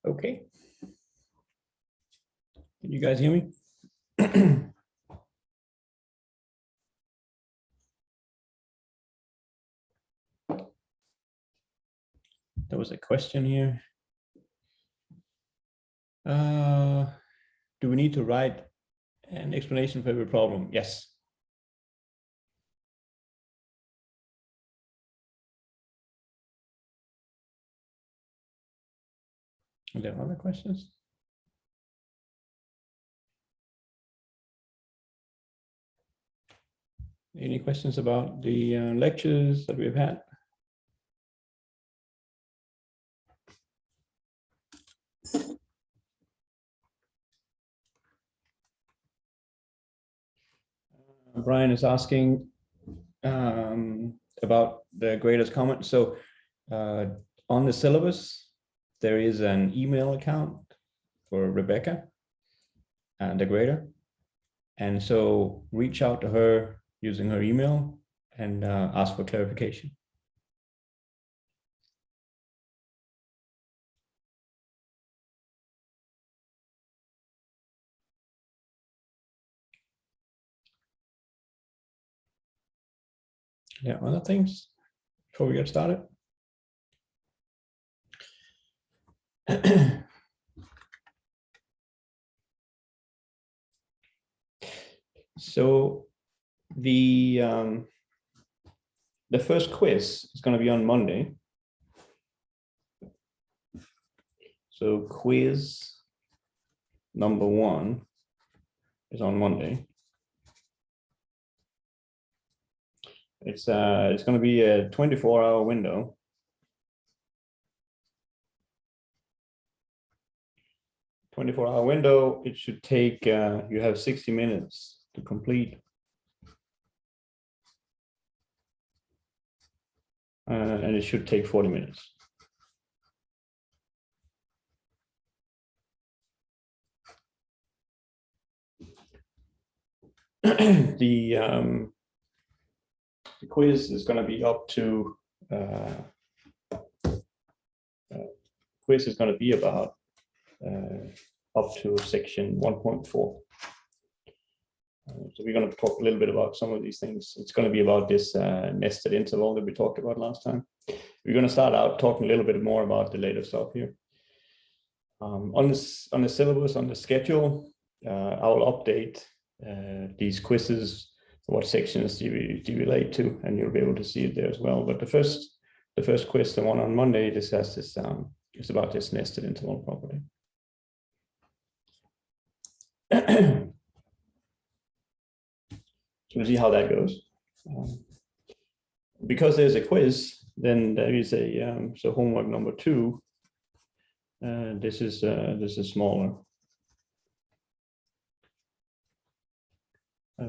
Okay. Can you guys hear me? There was a question here. Do we need to write an explanation for every problem? Yes. Are there other questions? Any questions about the lectures that we've had? Brian is asking about the graders comment. So on the syllabus, there is an email account for Rebecca and the grader. And so reach out to her using her email and ask for clarification. Yeah, other things before we get started? So the first quiz is going to be on Monday. So quiz number 1 is on Monday. It's going to be a 24-hour window. It should take, you have 60 minutes to complete. And it should take 40 minutes. The quiz is going to be up to, quiz is going to be about up to section 1.4. So we're going to talk a little bit about some of these things. It's going to be about this nested interval that we talked about last time. We're going to start out talking a little bit more about the later stuff here. On the syllabus, on the schedule, I will update these quizzes, what sections do you relate to, and you'll be able to see it there as well. But the first quiz, the one on Monday, this has this it's about this nested interval property. So we'll see how that goes. Because there's a quiz, then there is a so homework number 2. This is smaller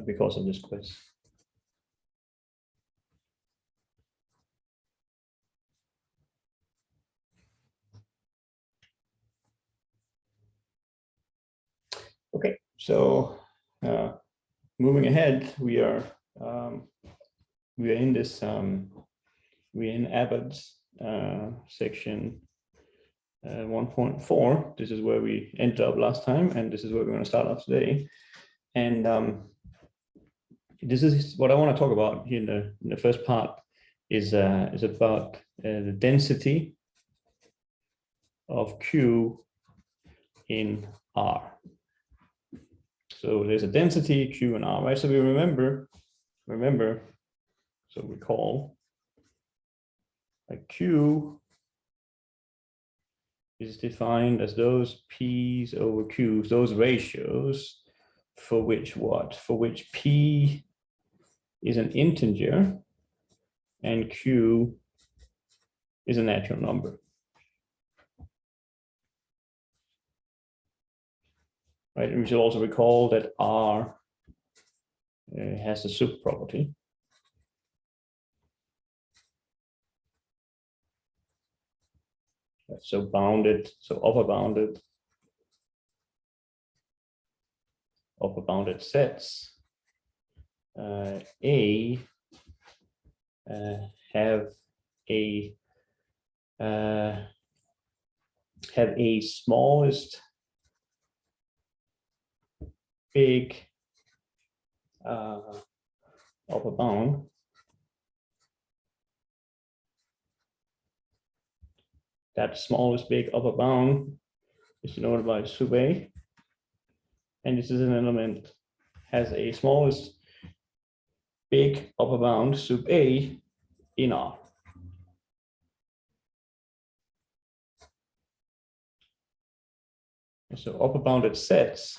because of this quiz. Okay, so moving ahead, we are in this we're in Abbott's section 1.4. This is where we ended up last time, and this is where we're going to start off today. And this is what I want to talk about here in the first part is about the density of Q in R. So there's a density Q in R, right? So we remember, so recall that Q is defined as those P's over Q's, those ratios for which what? For which P is an integer and Q is a natural number. Right, and we should also recall that R has a sup property. So bounded, so upper bounded sets A have have a smallest big upper bound, that smallest big upper bound is denoted by sub A, and this is an element has a smallest big upper bound sub A in R. And so upper bounded sets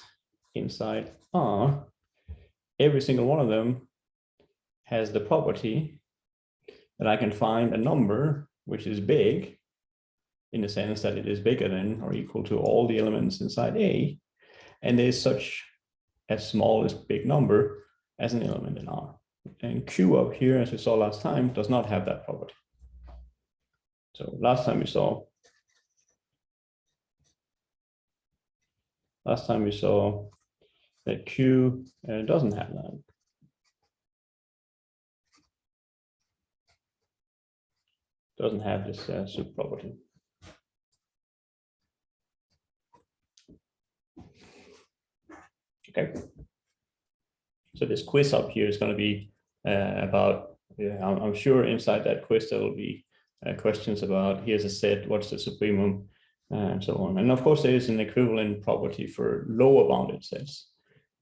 inside R, every single one of them has the property that I can find a number which is big in the sense that it is bigger than or equal to all the elements inside A, and there is such a smallest big number as an element in R. And Q up here, as we saw last time, does not have that property. So last time we saw that Q doesn't have that. Doesn't have this sub property. Okay. So this quiz up here is going to be about, I'm sure inside that quiz there will be questions about, here's a set, what's the supremum, and so on. And of course, there is an equivalent property for lower bounded sets.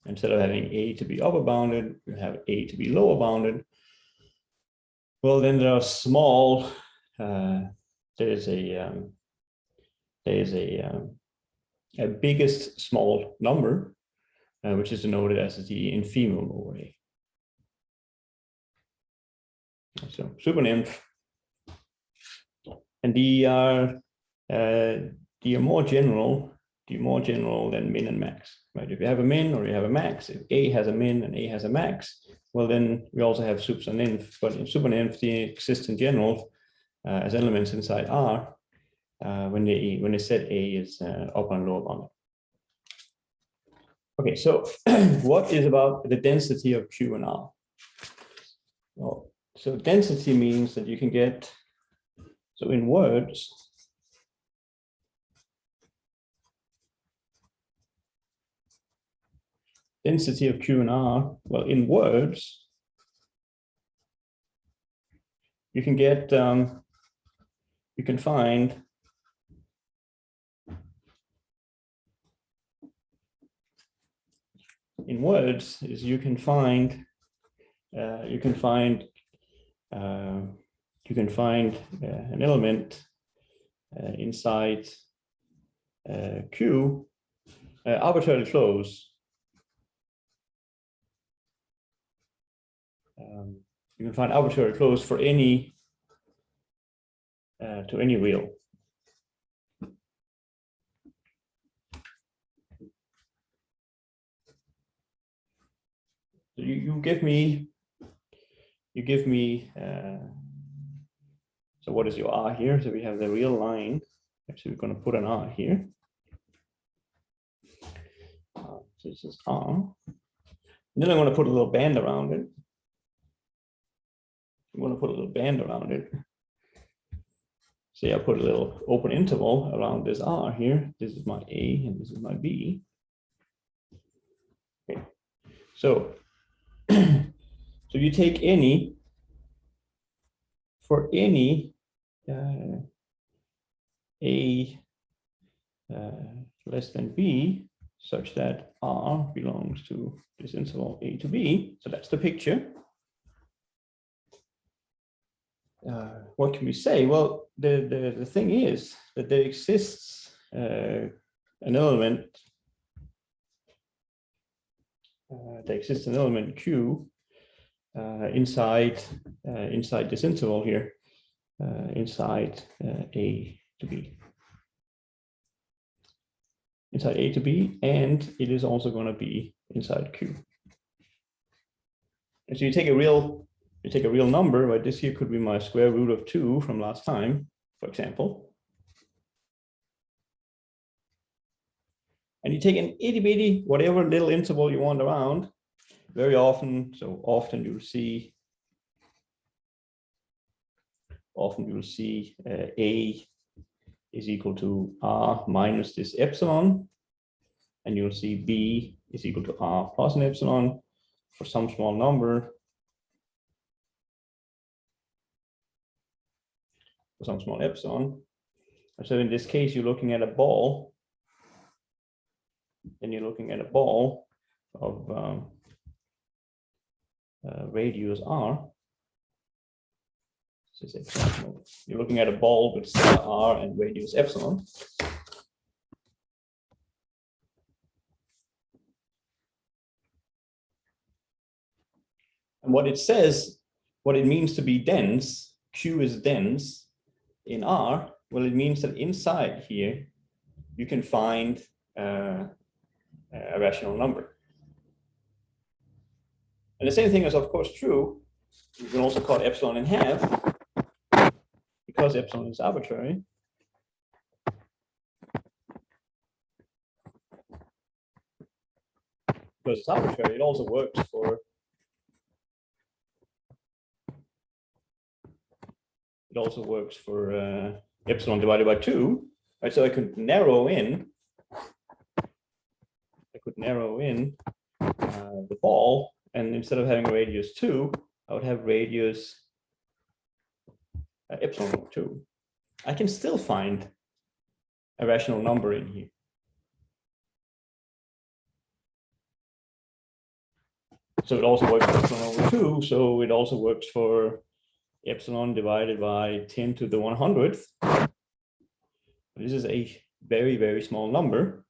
Instead of having A to be upper bounded, you have A to be lower bounded. Well, then there are small, there's a biggest small number, which is denoted as the infimum over A. So superinf, and the are more general than min and max, right? If you have a min or you have a max, if A has a min and A has a max, well then we also have sups and inf, but in sup and inf they exist in general as elements inside R when they set A is upper and lower bounded. Okay, so what is about the density of Q and R? Well, so density means that you can get, so in words, density of Q and R, well, in words, you can get, you can find in words is you can find an element inside Q arbitrarily close. You can find arbitrary close for any to any real. So you give me so what is your R here? So we have the real line. Actually, we're going to put an R here. So this is R. And then I'm going to put a little band around it. I'm going to put a little band around it. Say I put a little open interval around this R here. This is my A and this is my B. Okay. So, so you take any, for any A less than B, such that R belongs to this interval A to B. So that's the picture. What can we say? Well, the thing is that there exists an element. There exists an element Q inside this interval here, inside A to B. Inside A to B, and it is also going to be inside Q. And so you take a real number, right? This here could be my square root of 2 from last time, for example. And you take an itty bitty, whatever little interval you want around. Very often, so often you'll see A is equal to r minus this epsilon, and you'll see b is equal to r plus an epsilon for some small number. For some small epsilon. So in this case, you're looking at a ball, and you're looking at a ball of radius r. You're looking at a ball with r and radius epsilon. And what it says, what it means to be dense, Q is dense in R, well, it means that inside here, you can find a rational number. And the same thing is, of course, true. You can also cut epsilon in half, because epsilon is arbitrary. Because it's arbitrary, it also works for epsilon divided by 2, right? So I could narrow in. The ball, and instead of having radius 2, I would have radius epsilon 2. I can still find a rational number in here. So it also works for epsilon over 2. So it also works for epsilon divided by 10 to the 100th. This is a very, very small number.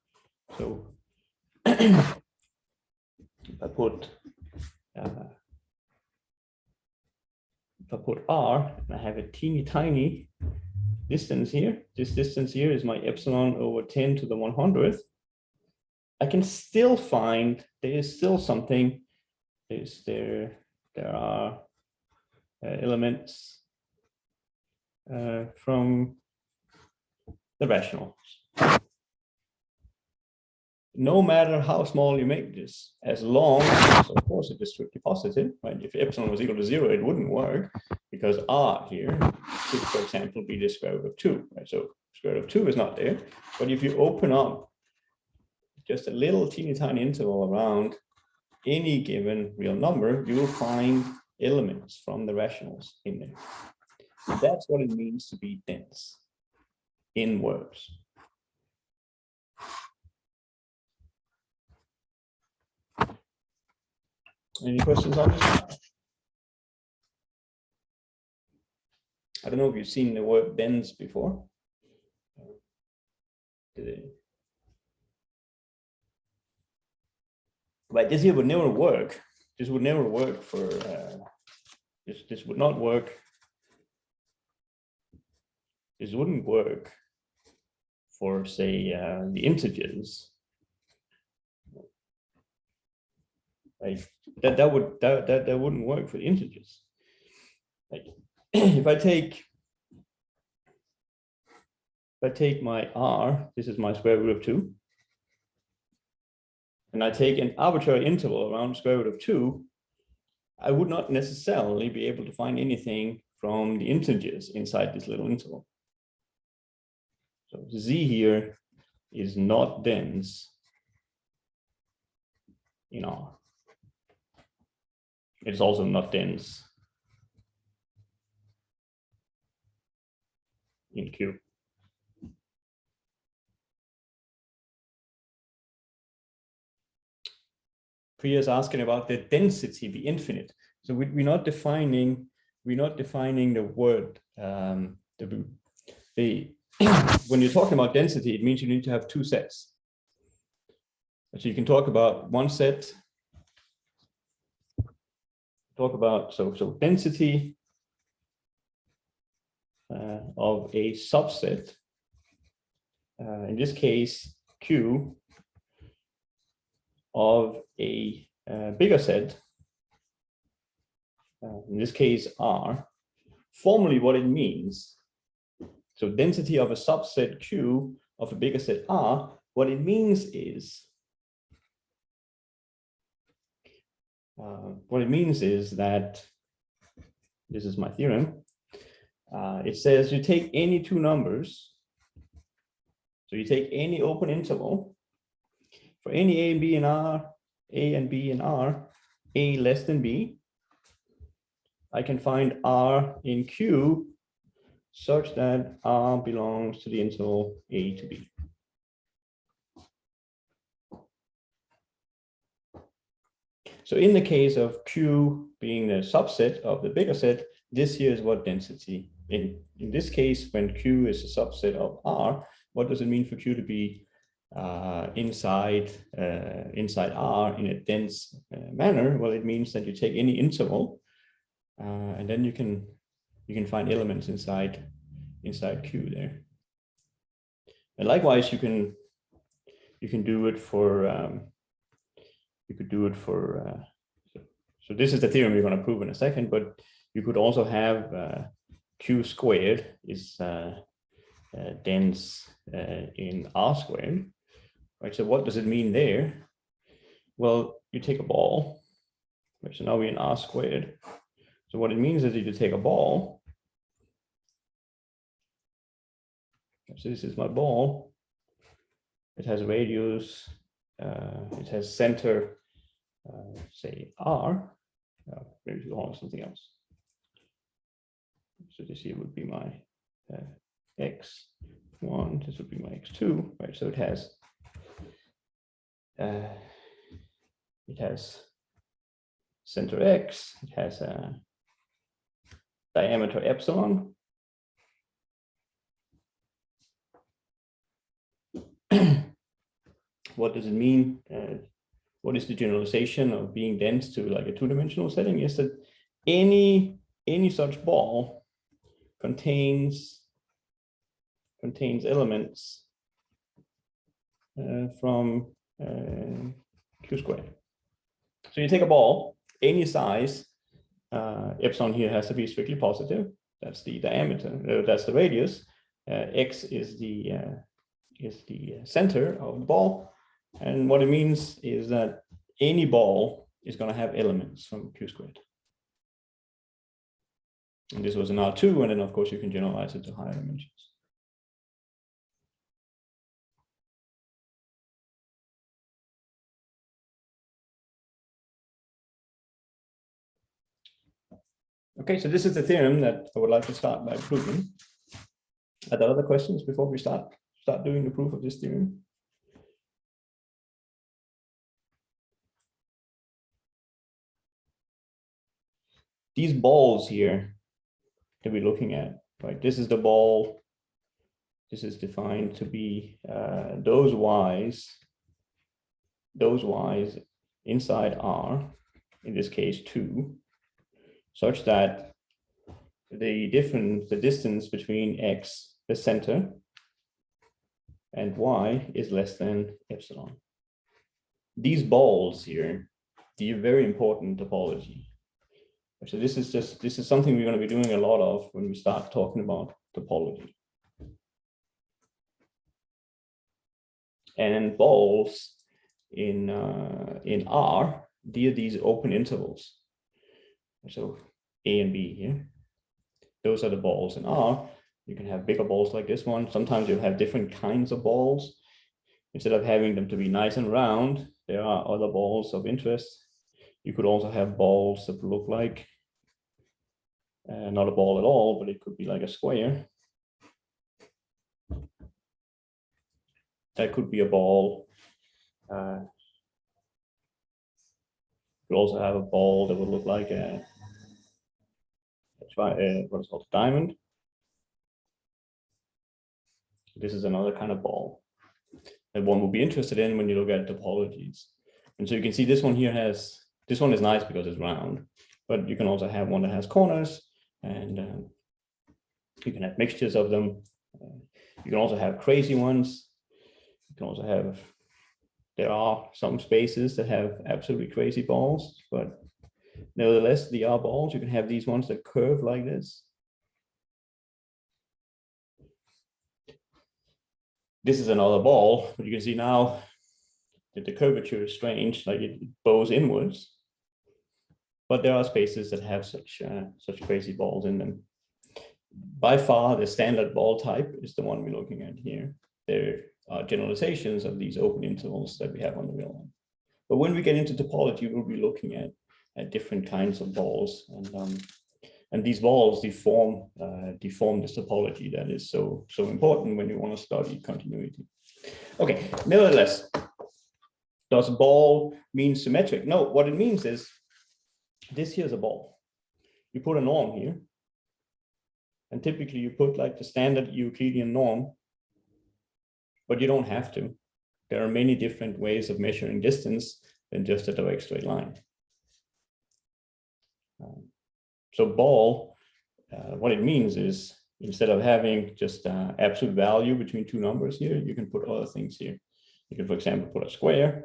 So if I put r, and I have a teeny tiny distance here. This distance here is my epsilon over 10 to the 100th. I can still find there is still something. There are elements from the rationals. No matter how small you make this, as long as, of course, it is strictly positive, right? If epsilon was equal to 0, it wouldn't work, because r here could, for example, be the square root of 2, right? So square root of 2 is not there. But if you open up just a little teeny tiny interval around any given real number, you will find elements from the rationals in there. And that's what it means to be dense in words. Any questions on this? I don't know if you've seen the word dense before. But this here would never work. This would never work for this would not work. This wouldn't work for, say, the integers. Right? That wouldn't work for the integers. Like if I take my r, this is my square root of 2, and I take an arbitrary interval around square root of 2, I would not necessarily be able to find anything from the integers inside this little interval. So z here is not dense in R. It's also not dense in Q. Priya is asking about the density, the infinite. So we're not defining the word. When you're talking about density, it means you need to have two sets. So you can talk about one set. Talk about so density of a subset. In this case, Q of a bigger set. In this case, R. Formally, what it means. So density of a subset Q of a bigger set R. What it means is. What it means is that, this is my theorem, it says you take any two numbers So you take any open interval for any A and B and R, A and B and R, A less than B. I can find R in Q such that R belongs to the interval A to B. So in the case of Q being the subset of the bigger set, this here is what density. In this case, when Q is a subset of R, what does it mean for Q to be inside R in a dense manner? Well, it means that you take any interval and then you can find elements inside Q there. And likewise, you can do it for so this is the theorem we're going to prove in a second, but you could also have Q squared is dense in R squared, right? So what does it mean there? Well, you take a ball, right? So now we're in R squared. So what it means is that you take a ball. So this is my ball. It has radius. It has center, say R. Maybe we'll call something else. So this here would be my x1. This would be my x2, right? So it has center x. It has a diameter epsilon. What does it mean? What is the generalization of being dense to like a two-dimensional setting? Is that any such ball contains elements from Q squared. So you take a ball, any size, epsilon here has to be strictly positive. That's the diameter, that's the radius. X is the center of the ball. And what it means is that any ball is going to have elements from Q squared. And this was an R2, and then of course you can generalize it to higher dimensions. Okay, so this is the theorem that I would like to start by proving. Are there other questions before we start doing the proof of this theorem? These balls here that we're looking at, right? This is the ball. This is defined to be those y's inside R, in this case 2, such that the distance between x, the center, and y is less than epsilon. These balls here, the very important topology. So this is something we're going to be doing a lot of when we start talking about topology. And balls in R, they are these open intervals. So A and B here, those are the balls in R. You can have bigger balls like this one. Sometimes you'll have different kinds of balls. Instead of having them to be nice and round, there are other balls of interest. You could also have balls that look like not a ball at all, but it could be like a square. That could be a ball. You could also have a ball that would look like what is called a diamond. This is another kind of ball that one will be interested in when you look at topologies. And so you can see this one here this one is nice because it's round, but you can also have one that has corners, and you can have mixtures of them. You can also have crazy ones. You can also have, there are some spaces that have absolutely crazy balls, but nevertheless, the R balls, you can have these ones that curve like this. This is another ball, but you can see now that the curvature is strange, like it bows inwards. But there are spaces that have such crazy balls in them. By far, the standard ball type is the one we're looking at here. generalizations of these open intervals that we have on the real line. But when we get into topology, we'll be looking at different kinds of balls, and these balls deform this topology that is so important when you want to study continuity. Okay, nevertheless, does ball mean symmetric? No, what it means is this here's a ball. You put a norm here, and typically you put like the standard Euclidean norm, but you don't have to. There are many different ways of measuring distance than just a direct straight line. So ball, what it means is instead of having just absolute value between two numbers here, you can put other things here. You can, for example, put a square.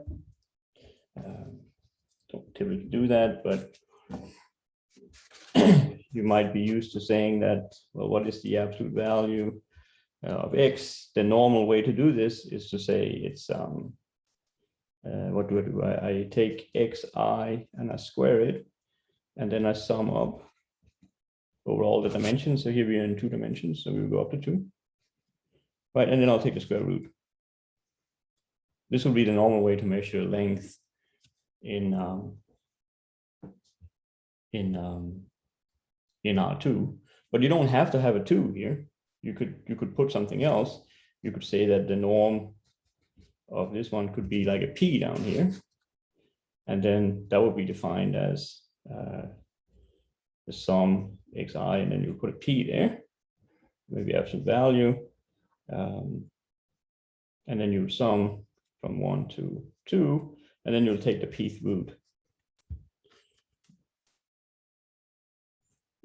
Don't typically do that, but you might be used to saying that, well, what is the absolute value of x? The normal way to do this is to say it's, what do I take xi and I square it, and then I sum up over all the dimensions. So here we are in 2 dimensions, so we will go up to 2. Right, and then I'll take the square root. This will be the normal way to measure length in R2, but you don't have to have a 2 here. You could put something else. You could say that the norm of this one could be like a p down here, and then that would be defined as the sum xi, and then you put a p there, maybe absolute value, and then you sum from 1 to 2, and then you'll take the pth root.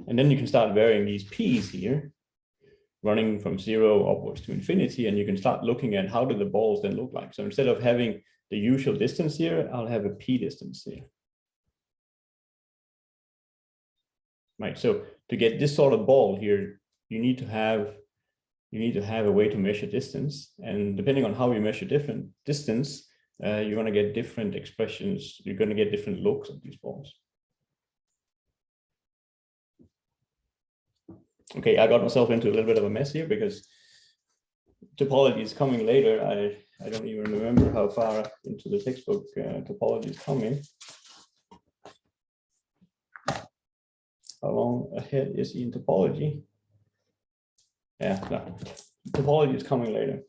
And then you can start varying these p's here, running from 0 upwards to infinity, and you can start looking at how do the balls then look like. So instead of having the usual distance here, I'll have a p distance here. Right, so to get this sort of ball here, you need to have a way to measure distance, and depending on how you measure different distance, you're going to get different expressions. You're going to get different looks of these balls. Okay, I got myself into a little bit of a mess here because topology is coming later. I don't even remember how far into the textbook topology is coming. How long ahead is he in topology? Yeah, no. Topology is coming later.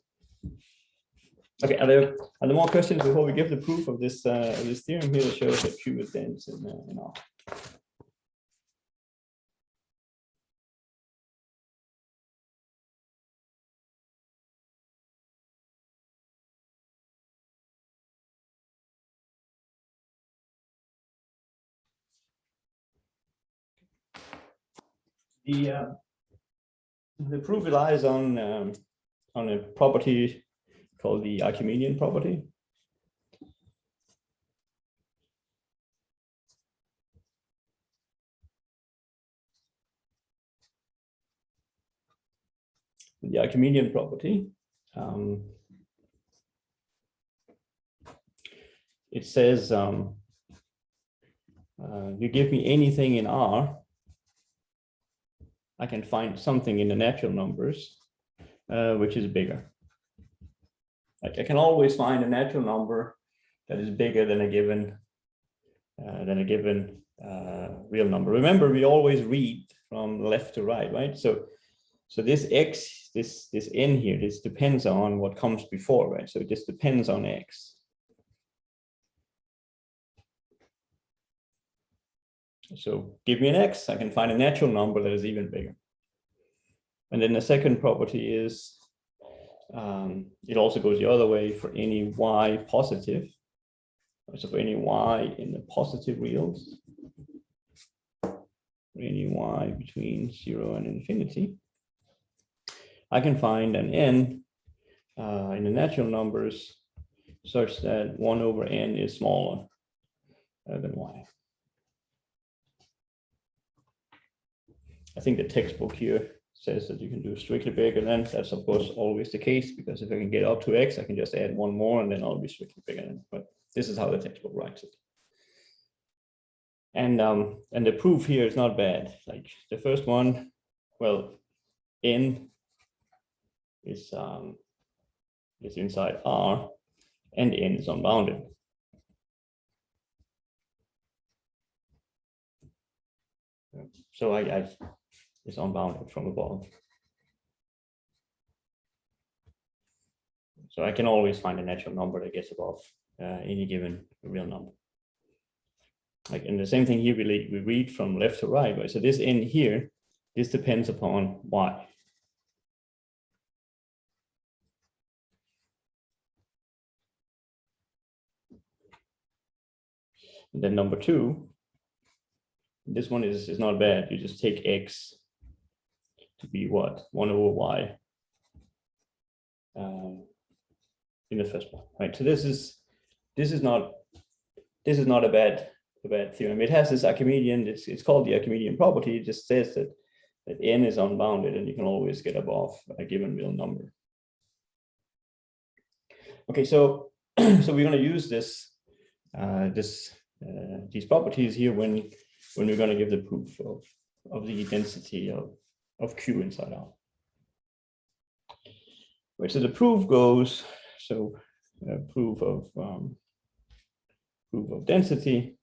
Okay, are there more questions before we give the proof of this theorem here that shows that Q is dense in R? The proof relies on a property called the Archimedean property. The Archimedean property, it says you give me anything in R, I can find something in the natural numbers which is bigger. Like I can always find a natural number that is bigger than a given real number. Remember, we always read from left to right, right? So this x, this n here, this depends on what comes before, right? So it just depends on x. So give me an x, I can find a natural number that is even bigger. And then the second property is it also goes the other way for any y positive. So for any y in the positive reals, for any y between 0 and infinity, I can find an n in the natural numbers such that 1 over n is smaller than y. I think the textbook here says that you can do strictly bigger than. That's of course always the case, because if I can get up to x, I can just add 1 more and then I'll be strictly bigger than. But this is how the textbook writes it. And the proof here is not bad. Like the first one, well, n is is inside R, and n is unbounded. So I is unbounded from above. So I can always find a natural number that gets above any given real number. Like, and the same thing here, we read from left to right, right? So this n here, this depends upon y. And then number 2, this one is not bad. You just take x to be what? 1 over y in the first one, right? So this is not a bad theorem. It has this Archimedean, it's called the Archimedean property. It just says that n is unbounded and you can always get above a given real number. Okay, so so we're going to use these properties here when we're going to give the proof of the density of Q inside R. Right, so the proof goes, so proof of density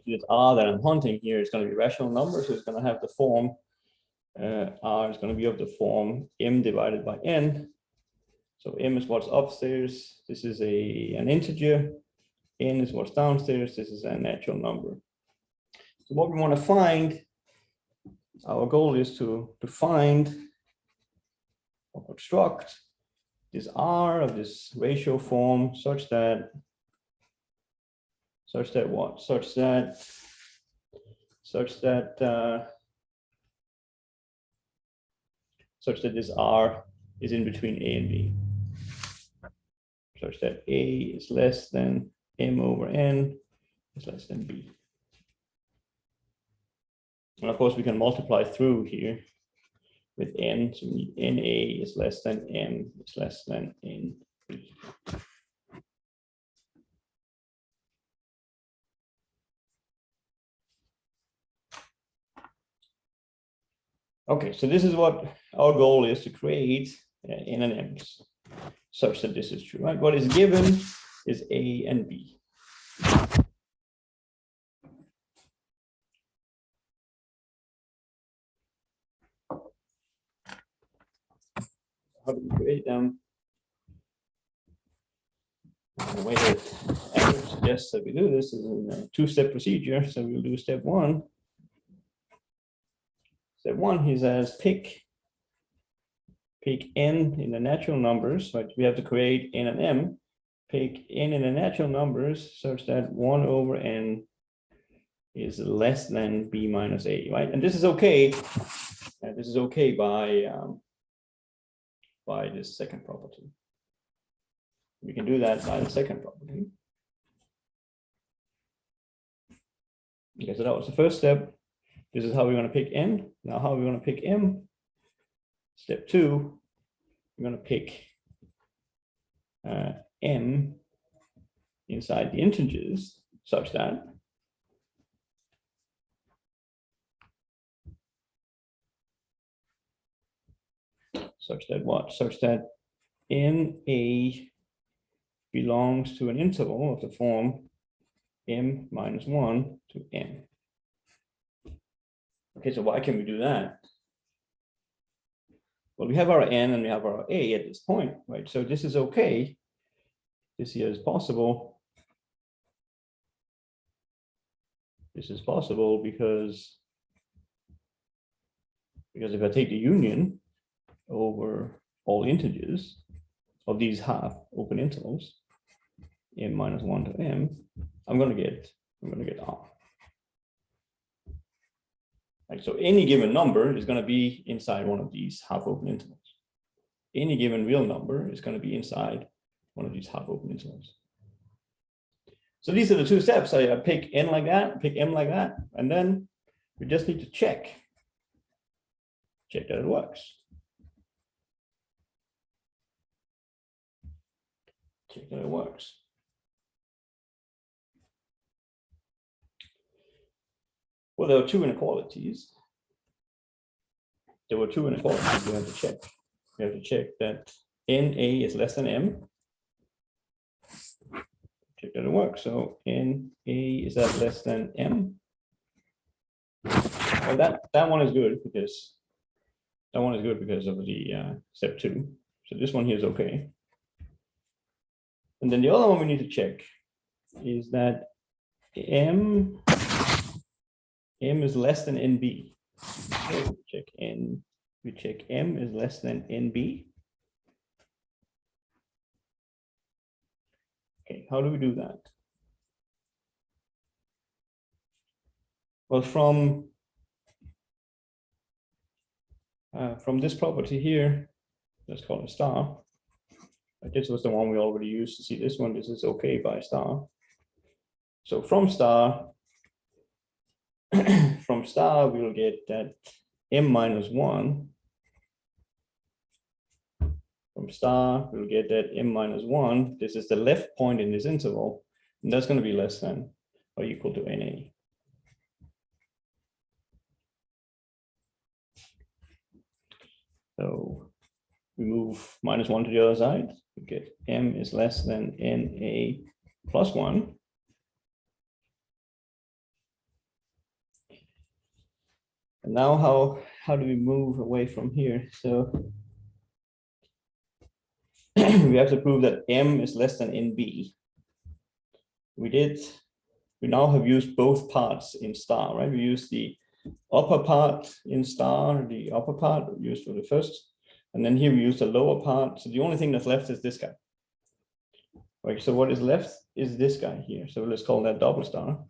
this R that I'm hunting here is going to be rational number, so it's going to have the form R is going to be of the form m divided by n. So m is what's upstairs. This is an integer. N is what's downstairs. This is a natural number. So what we want to find, our goal is to find or construct this R of this ratio form such that what? Such that this R is in between A and B, such that A is less than m over n is less than b. And of course, we can multiply through here with n, so we need na is less than m is less than nb. Okay, so this is what our goal is, to create n and m's such that this is true, right? What is given is a and b. How do we create them? The way that Andrew suggests that we do this is in a two-step procedure. So we'll do step 1. Step 1, he says pick n in the natural numbers, right? We have to create n and m. Pick n in the natural numbers such that 1 over n is less than b minus a, right? And this is okay. This is okay by this second property. We can do that by the second property. Okay, so that was the first step. This is how we're going to pick n. Now, how are we going to pick m? Step 2, we're going to pick m inside the integers such that what? Such that na belongs to an interval of the form m minus 1 to n. Okay, so why can we do that? Well, we have our n and we have our a at this point, right? So this is okay. This here is possible. This is possible because if I take the union over all integers of these half open intervals, m minus 1 to m, I'm going to get R. Right, so any given number is going to be inside one of these half open intervals. Any given real number is going to be inside one of these half open intervals. So these are the two steps. I pick n like that, pick m like that, and then we just need to check that it works. Check that it works. Well, there were two inequalities. We have to check. We have to check that NA is less than M. Check that it works. So NA is that less than M. Well, that one is good because of the step 2. So this one here is okay. And then the other one we need to check is that M is less than NB. So we check M is less than NB. Okay, how do we do that? Well, from this property here, let's call it star. This was the one we already used to see this one. This is okay by star. So from star, we'll get that M minus 1. From star, we'll get that M minus 1. This is the left point in this interval, and that's going to be less than or equal to NA. So we move minus 1 to the other side. We get M is less than NA plus 1. And now how do we move away from here? So we have to prove that M is less than NB. We now have used both parts in star, right? We used the upper part in star, the upper part we used for the first, and then here we use the lower part. So the only thing that's left is this guy. Right, so what is left is this guy here. So let's call that double star.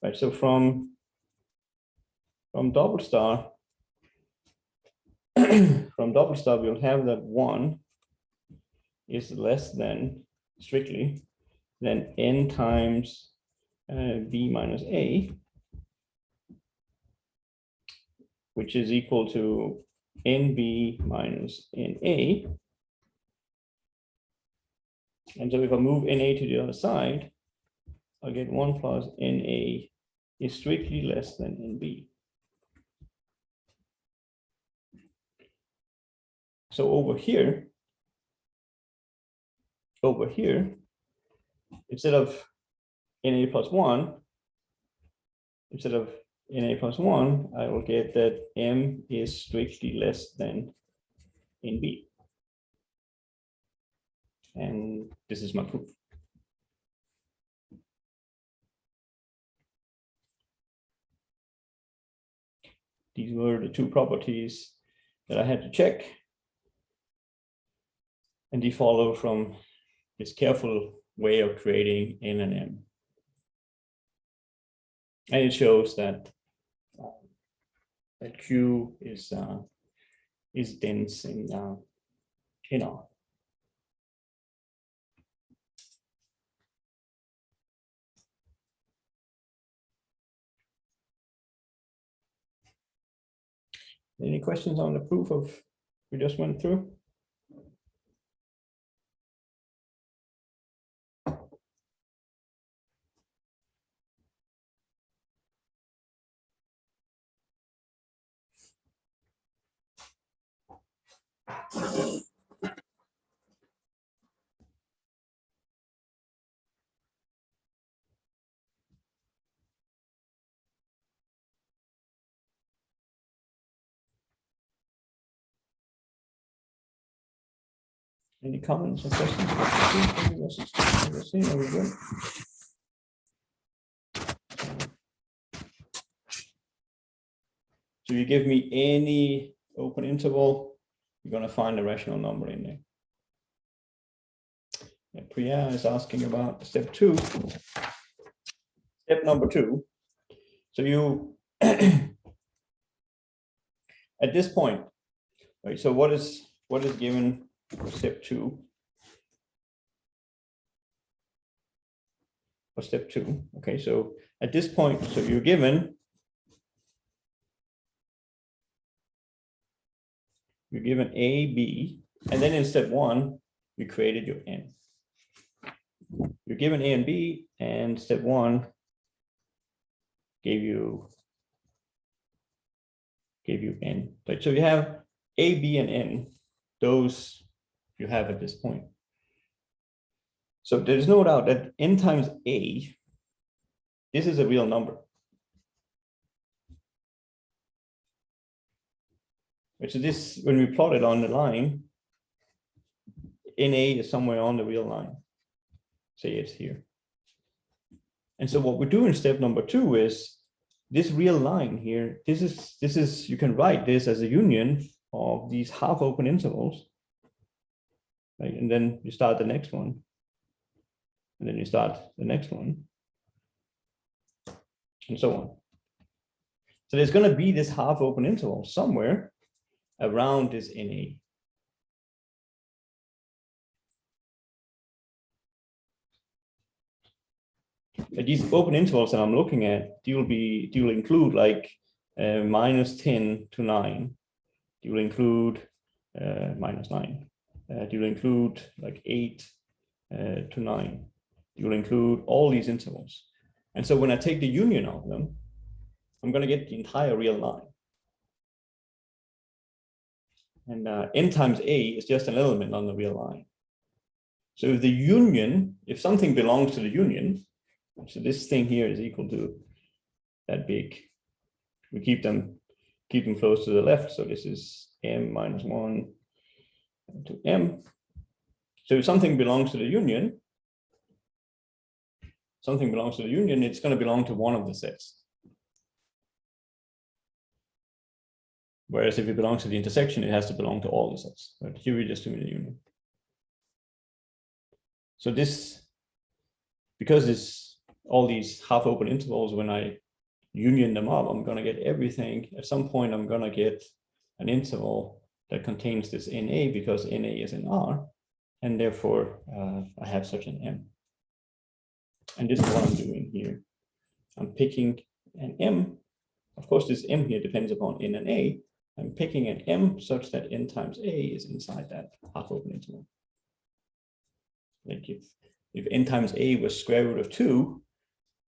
Right, so from double star, we'll have that 1 is less than, strictly, than N times B minus A, which is equal to NB minus NA. And so if I move NA to the other side, I'll get 1 plus NA is strictly less than NB. So over here, instead of NA plus 1, I will get that M is strictly less than NB. And this is my proof. These were the two properties that I had to check. And they follow from this careful way of creating N and M. And it shows that Q is dense in R. Any questions on the proof of we just went through? Any comments or questions? Are we good? So you give me any open interval, you're going to find a rational number in there. And Priya is asking about step 2. Step number 2. So you, at this point, right? So what is given for step 2? For step 2, okay. So at this point, so you're given A, B, and then in step 1, you created your N. You're given A and B, and step 1, gave you n. Right? So you have a, b, and n. Those you have at this point. So there's no doubt that n times a, this is a real number. Right? So this, when we plot it on the line, NA is somewhere on the real line. Say it's here. And so what we do in step number 2 is this real line here. This is you can write this as a union of these half open intervals, right? And then you start the next one, and then you start the next one, and so on. So there's going to be this half open interval somewhere around this NA. But these open intervals that I'm looking at, they will include like -10 to 9. They will include -9. They will include like 8 to 9. They will include all these intervals. And so when I take the union of them, I'm going to get the entire real line. And n times a is just an element on the real line. So if the union, if something belongs to the union, so this thing here is equal to that big. We keep them close to the left. So this is m minus 1 to m. So if something belongs to the union, it's going to belong to one of the sets. Whereas if it belongs to the intersection, it has to belong to all the sets. But here we just do the union. So this, because it's all these half open intervals, when I union them up, I'm going to get everything. At some point, I'm going to get an interval that contains this NA, because NA is in R, and therefore I have such an M. And this is what I'm doing here. I'm picking an M. Of course, this M here depends upon N and A. I'm picking an M such that N times A is inside that half open interval. Like if N times A was square root of 2,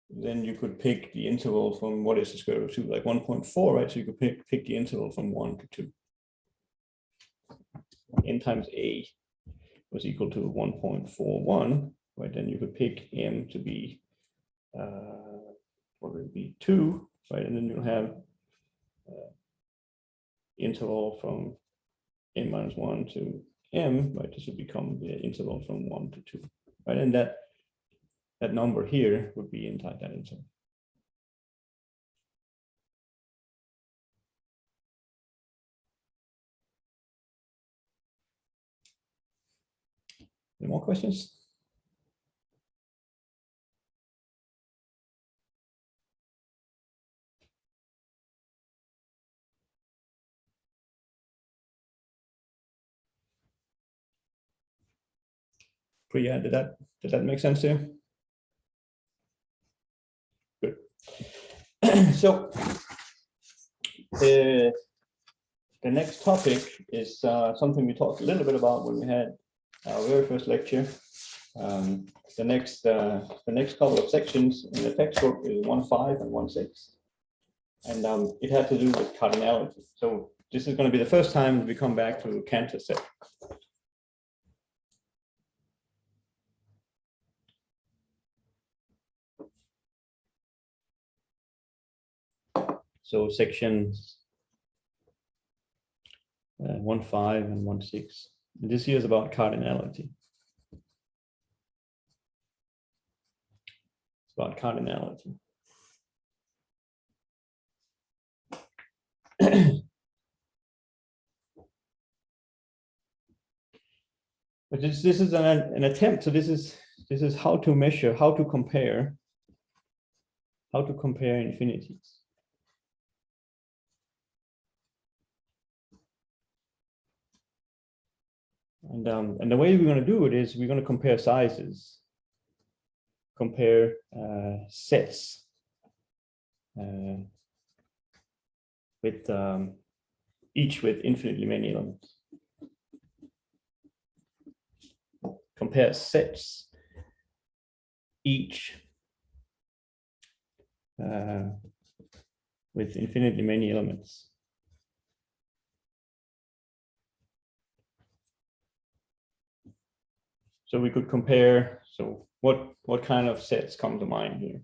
then you could pick the interval from what is the square root of 2, like 1.4, right? So you could pick the interval from 1 to 2. N times A was equal to 1.41, right? Then you could pick M to be, what would it be, 2, right? And then you'll have interval from n minus 1 to m, right? This would become the interval from 1 to 2, right? And that number here would be inside that interval. Any more questions? Priya, did that make sense to you? Good. So the next topic is something we talked a little bit about when we had our very first lecture. The next couple of sections in the textbook is 1.5 and 1.6, and it had to do with cardinality. So this is going to be the first time we come back to Cantor's set. So sections 1.5 and 1.6. This here is about cardinality. It's about cardinality. But this is an attempt. So this is how to measure, how to compare infinities. And the way we're going to do it is we're going to compare sizes, compare sets with each with infinitely many elements. Compare sets each with infinitely many elements. So we could compare, so what kind of sets come to mind here?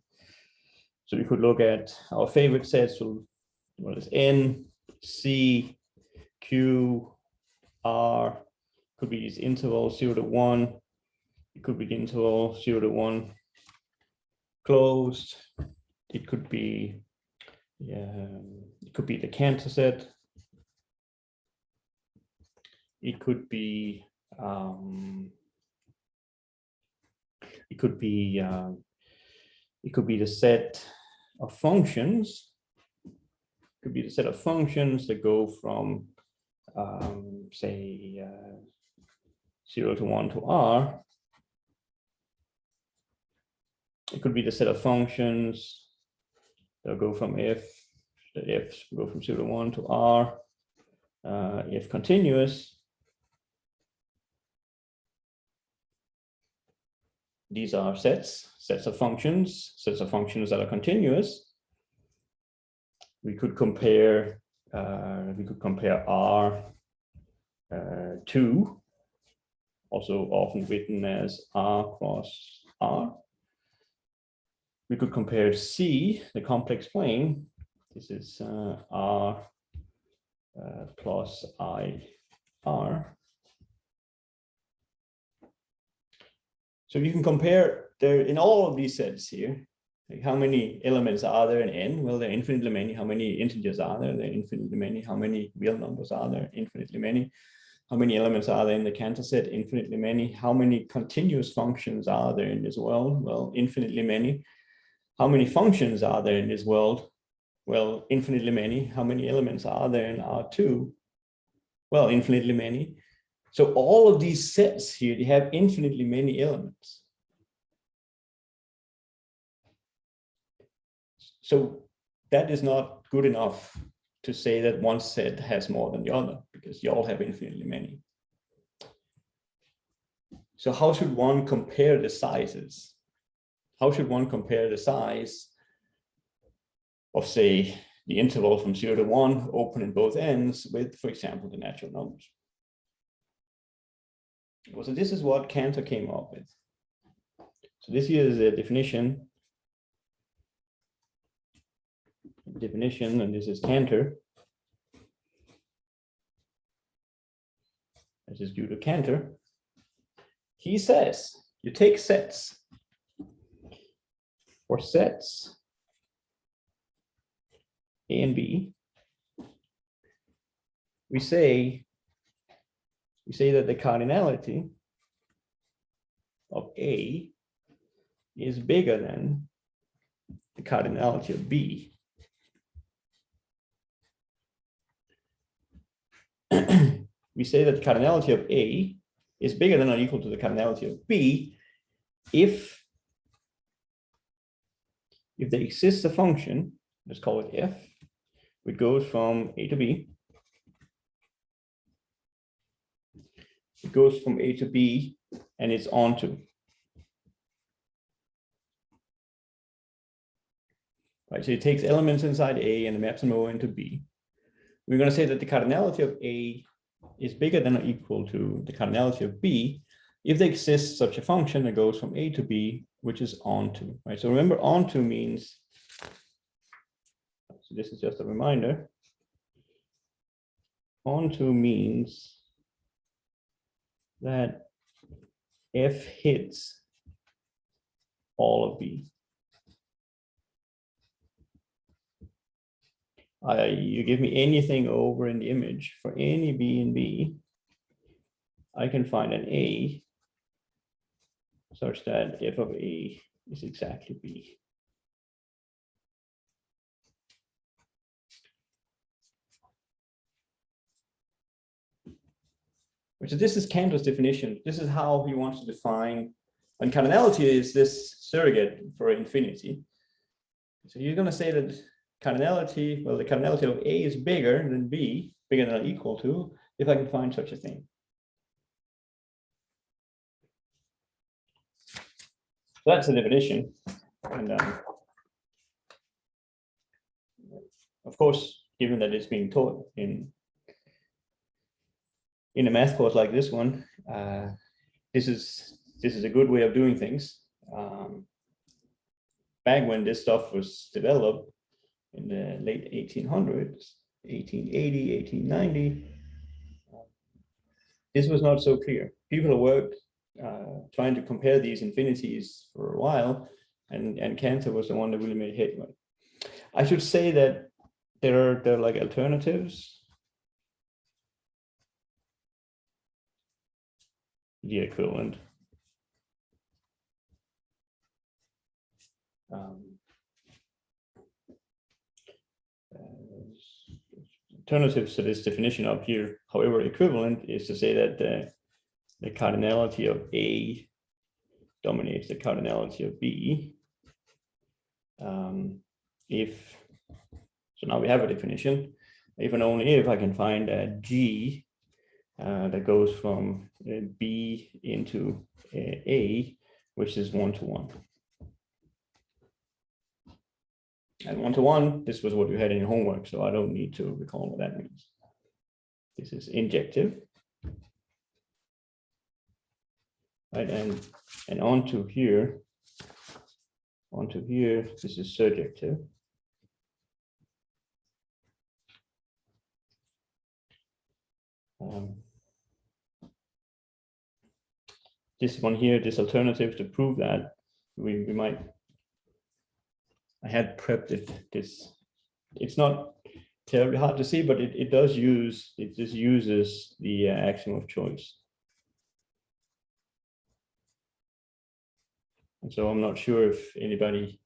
So we could look at our favorite sets, so what is N, C, Q, R, could be these intervals 0 to 1, it could be the interval 0 to 1 closed, it could be the Cantor set, it could be the set of functions. It could be the set of functions that go from say 0 to 1 to R. It could be the set of functions that go from F. The F's go from 0 to 1 to R. If continuous. These are sets of functions that are continuous. We could compare R to, also often written as R cross R. We could compare C, the complex plane. This is R plus I R. So you can compare there in all of these sets here. Like how many elements are there in N? Well, there are infinitely many. How many integers are there? There are infinitely many. How many real numbers are there? Infinitely many. How many elements are there in the Cantor set? Infinitely many. How many continuous functions are there in this world? Well, infinitely many. How many functions are there in this world? Well, infinitely many. How many elements are there in R2? Well, infinitely many. So all of these sets here, they have infinitely many elements. So that is not good enough to say that one set has more than the other, because you all have infinitely many. So how should one compare the sizes? How should one compare the size of, say, the interval from 0 to 1, open in both ends, with, for example, the natural numbers? Well, so this is what Cantor came up with. So this here is a definition, and this is Cantor. This is due to Cantor. He says you take sets. For sets A and B, we say that the cardinality of A is bigger than the cardinality of B. We say that the cardinality of A is bigger than or equal to the cardinality of B if there exists a function, let's call it f, which goes from A to B. It goes from A to B and it's onto. Right, so it takes elements inside A and maps them over into B. We're going to say that the cardinality of A is bigger than or equal to the cardinality of B if there exists such a function that goes from A to B, which is onto. Right, so remember, onto means, so this is just a reminder, onto means that f hits all of B. You give me anything over in the image for any B and B, I can find an A such that f of A is exactly B. So this is Cantor's definition. This is how he wants to define, and cardinality is this surrogate for infinity. So you're going to say that cardinality, well, the cardinality of A is bigger than B, bigger than or equal to, if I can find such a thing. So that's the definition. And of course, given that it's being taught in a math course like this one, this is a good way of doing things. Back when this stuff was developed in the late 1800s, 1880, 1890, this was not so clear. People worked trying to compare these infinities for a while, and Cantor was the one that really made headway. I should say that there are like alternatives. The equivalent. Alternatives to this definition up here, however, equivalent is to say that the cardinality of A dominates the cardinality of B. So now we have a definition. If and only if I can find a G that goes from B into A, which is 1-to-1. And 1-to-1, this was what you had in your homework, so I don't need to recall what that means. This is injective. Right, and onto here, this is surjective. This one here, this alternative, to prove that we might, I had prepped it. It's not terribly hard to see, but it just uses the axiom of choice. And so I'm not sure if everybody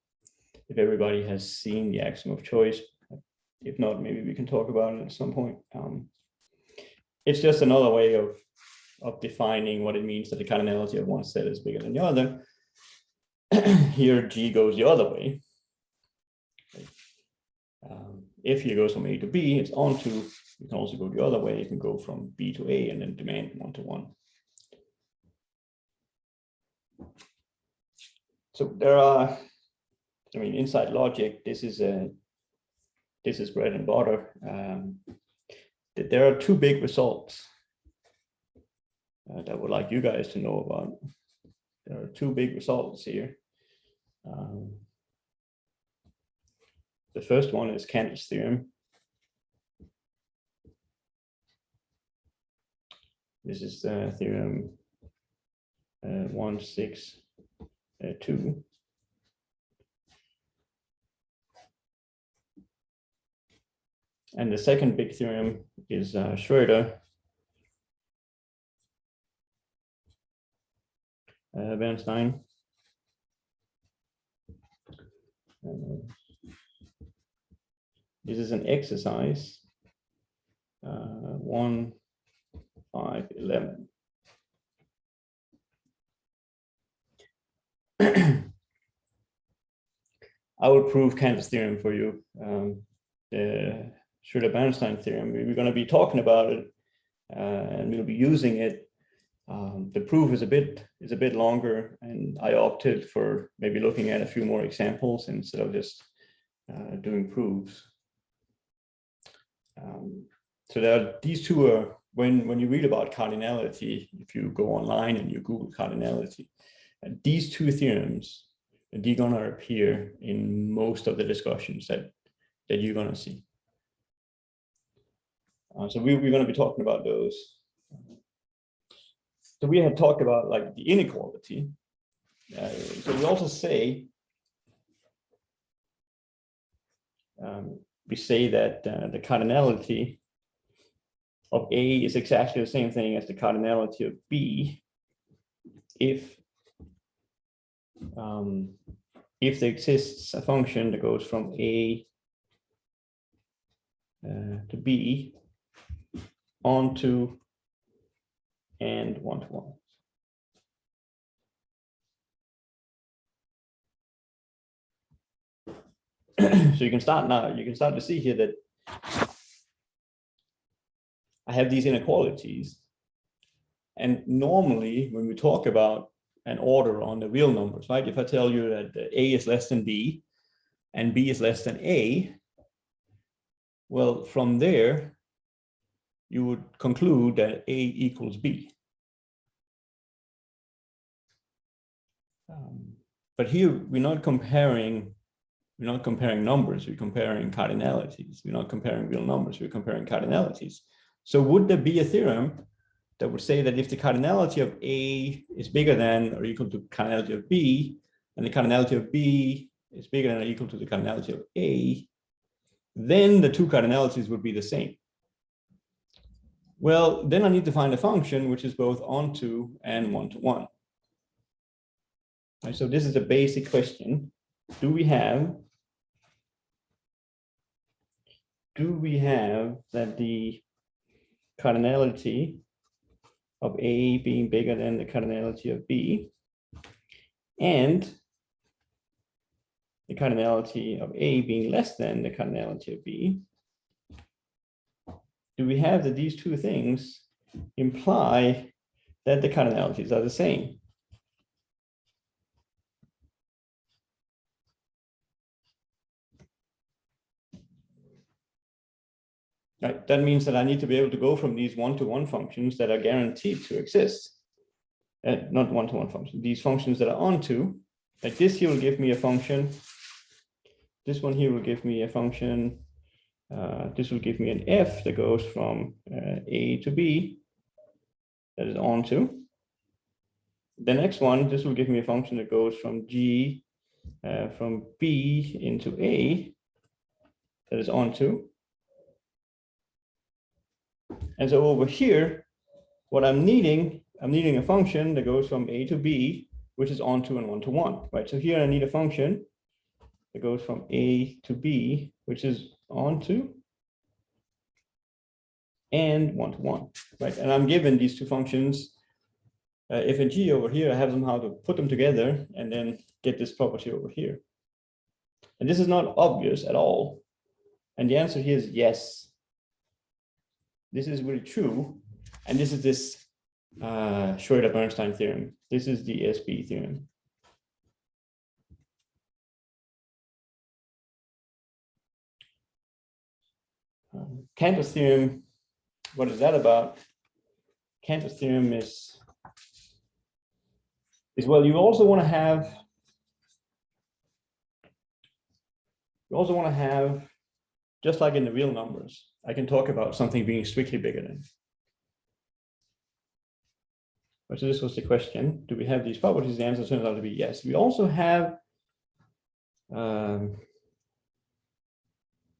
has seen the axiom of choice. If not, maybe we can talk about it at some point. It's just another way of defining what it means that the cardinality of one set is bigger than the other. Here, G goes the other way. If here goes from A to B, it's onto. You can also go the other way. You can go from B to A and then demand 1-to-1. So there are, I mean, inside logic, this is bread and butter. There are two big results that I would like you guys to know about. There are two big results here. The first one is Cantor's theorem. This is theorem 162. And the second big theorem is Schroeder, Bernstein. This is an exercise 1.5.11. I will prove Cantor's theorem for you. The Schroeder-Bernstein theorem, we're going to be talking about it, and we'll be using it. The proof is a bit longer, and I opted for maybe looking at a few more examples instead of just doing proofs. So these two are, when you read about cardinality, if you go online and you Google cardinality, these two theorems, they're going to appear in most of the discussions that you're going to see. So we're going to be talking about those. So we had talked about like the inequality. So we also say, we say that the cardinality of A is exactly the same thing as the cardinality of B if there exists a function that goes from A to B onto and 1-to-1. So you can start now. You can start to see here that I have these inequalities. And normally when we talk about an order on the real numbers, right? If I tell you that A is less than B and B is less than A, well, from there, you would conclude that A equals B. But here we're not comparing numbers, we're comparing cardinalities. We're not comparing real numbers, we're comparing cardinalities. So would there be a theorem that would say that if the cardinality of A is bigger than or equal to the cardinality of B, and the cardinality of B is bigger than or equal to the cardinality of A, then the two cardinalities would be the same? Well, then I need to find a function which is both onto and one-to-one. Right, so this is a basic question. Do we have that the cardinality of A being bigger than the cardinality of B and the cardinality of A being less than the cardinality of B? Do we have that these two things imply that the cardinalities are the same? Right, that means that I need to be able to go from these one-to-one functions that are guaranteed to exist, not one-to-one functions, these functions that are onto, like this here will give me a function, this one here will give me a function, this will give me an f that goes from A to B, that is onto. The next one, this will give me a function that goes from G, from B into A, that is onto. And so over here, what I'm needing a function that goes from A to B, which is onto and one-to-one, right? So here I need a function that goes from A to B, which is onto and one-to-one, right? And I'm given these two functions, f and g over here. I have somehow to put them together and then get this property over here. And this is not obvious at all. And the answer here is yes. This is really true. And this is this Schroeder-Bernstein theorem. This is the SB theorem. Cantor's theorem, what is that about? Cantor's theorem is well, you also want to have, just like in the real numbers, I can talk about something being strictly bigger than. So this was the question. Do we have these properties? The answer turns out to be yes. We also have, so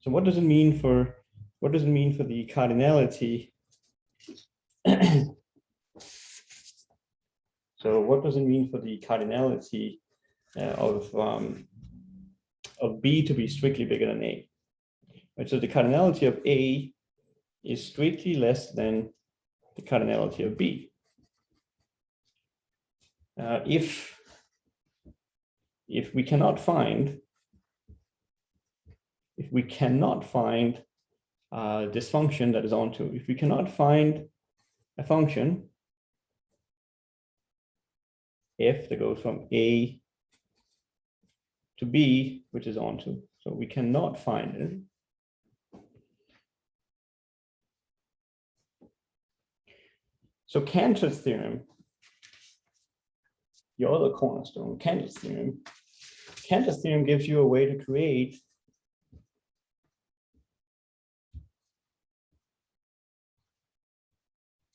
what does it mean for the cardinality? So what does it mean for the cardinality of B to be strictly bigger than A? Right, so the cardinality of A is strictly less than the cardinality of B. If we cannot find this function that is onto, if we cannot find a function f that goes from A to B, which is onto, so we cannot find it. So Cantor's theorem, the other cornerstone, Cantor's theorem gives you a way to create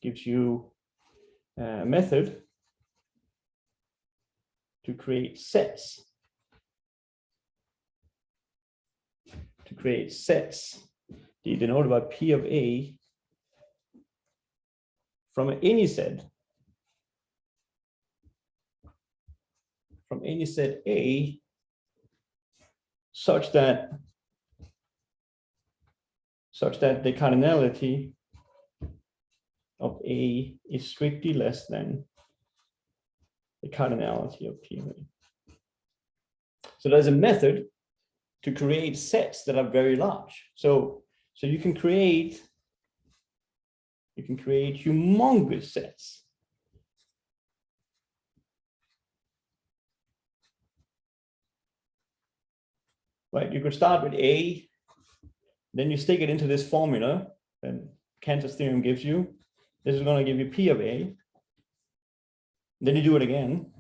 a method to create sets. Denoted by P of A from any set. From any set A, such that the cardinality of A is strictly less than the cardinality of P of A. So there's a method to create sets that are very large. So you can create humongous sets. Right, you could start with A, Then you stick it into this formula that Cantor's theorem gives you. This is going to give you P of A. Then you do it again.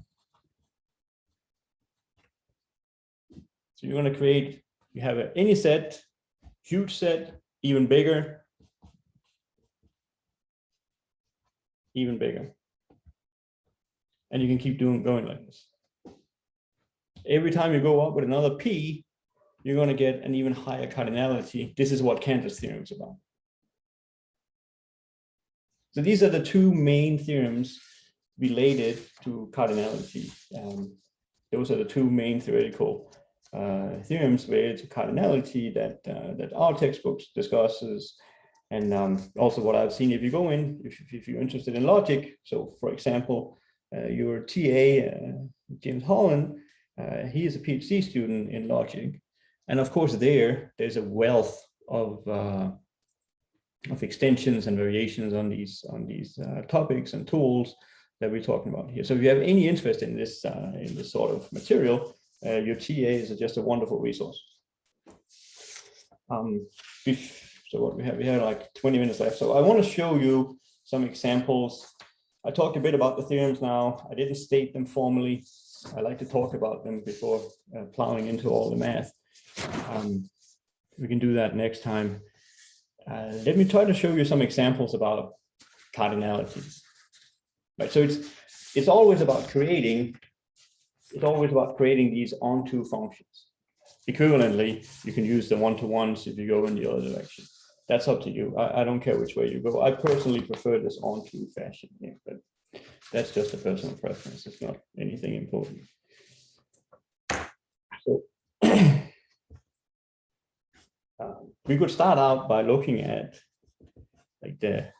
So you're going to create, you have any set, huge set, even bigger, even bigger. And you can keep going like this. Every time you go up with another P, you're going to get an even higher cardinality. This is what Cantor's theorem is about. So these are the two main theorems related to cardinality. Those are the two main theoretical theorems related to cardinality that our textbooks discusses, and also what I've seen if you go in, if you're interested in logic. So for example, your TA, James Holland, he is a PhD student in logic. And of course there's a wealth of extensions and variations on these topics and tools that we're talking about here. So if you have any interest in this sort of material, your TA is just a wonderful resource. So what we have like 20 minutes left. So I want to show you some examples. I talked a bit about the theorems now. I didn't state them formally. I like to talk about them before plowing into all the math. We can do that next time. Let me try to show you some examples about cardinalities. Right, so it's always about creating. It's always about creating these onto functions. Equivalently, you can use the one-to-ones if you go in the other direction. That's up to you. I don't care which way you go. I personally prefer this onto fashion here, but that's just a personal preference. It's not anything important. So we could start out by looking at like the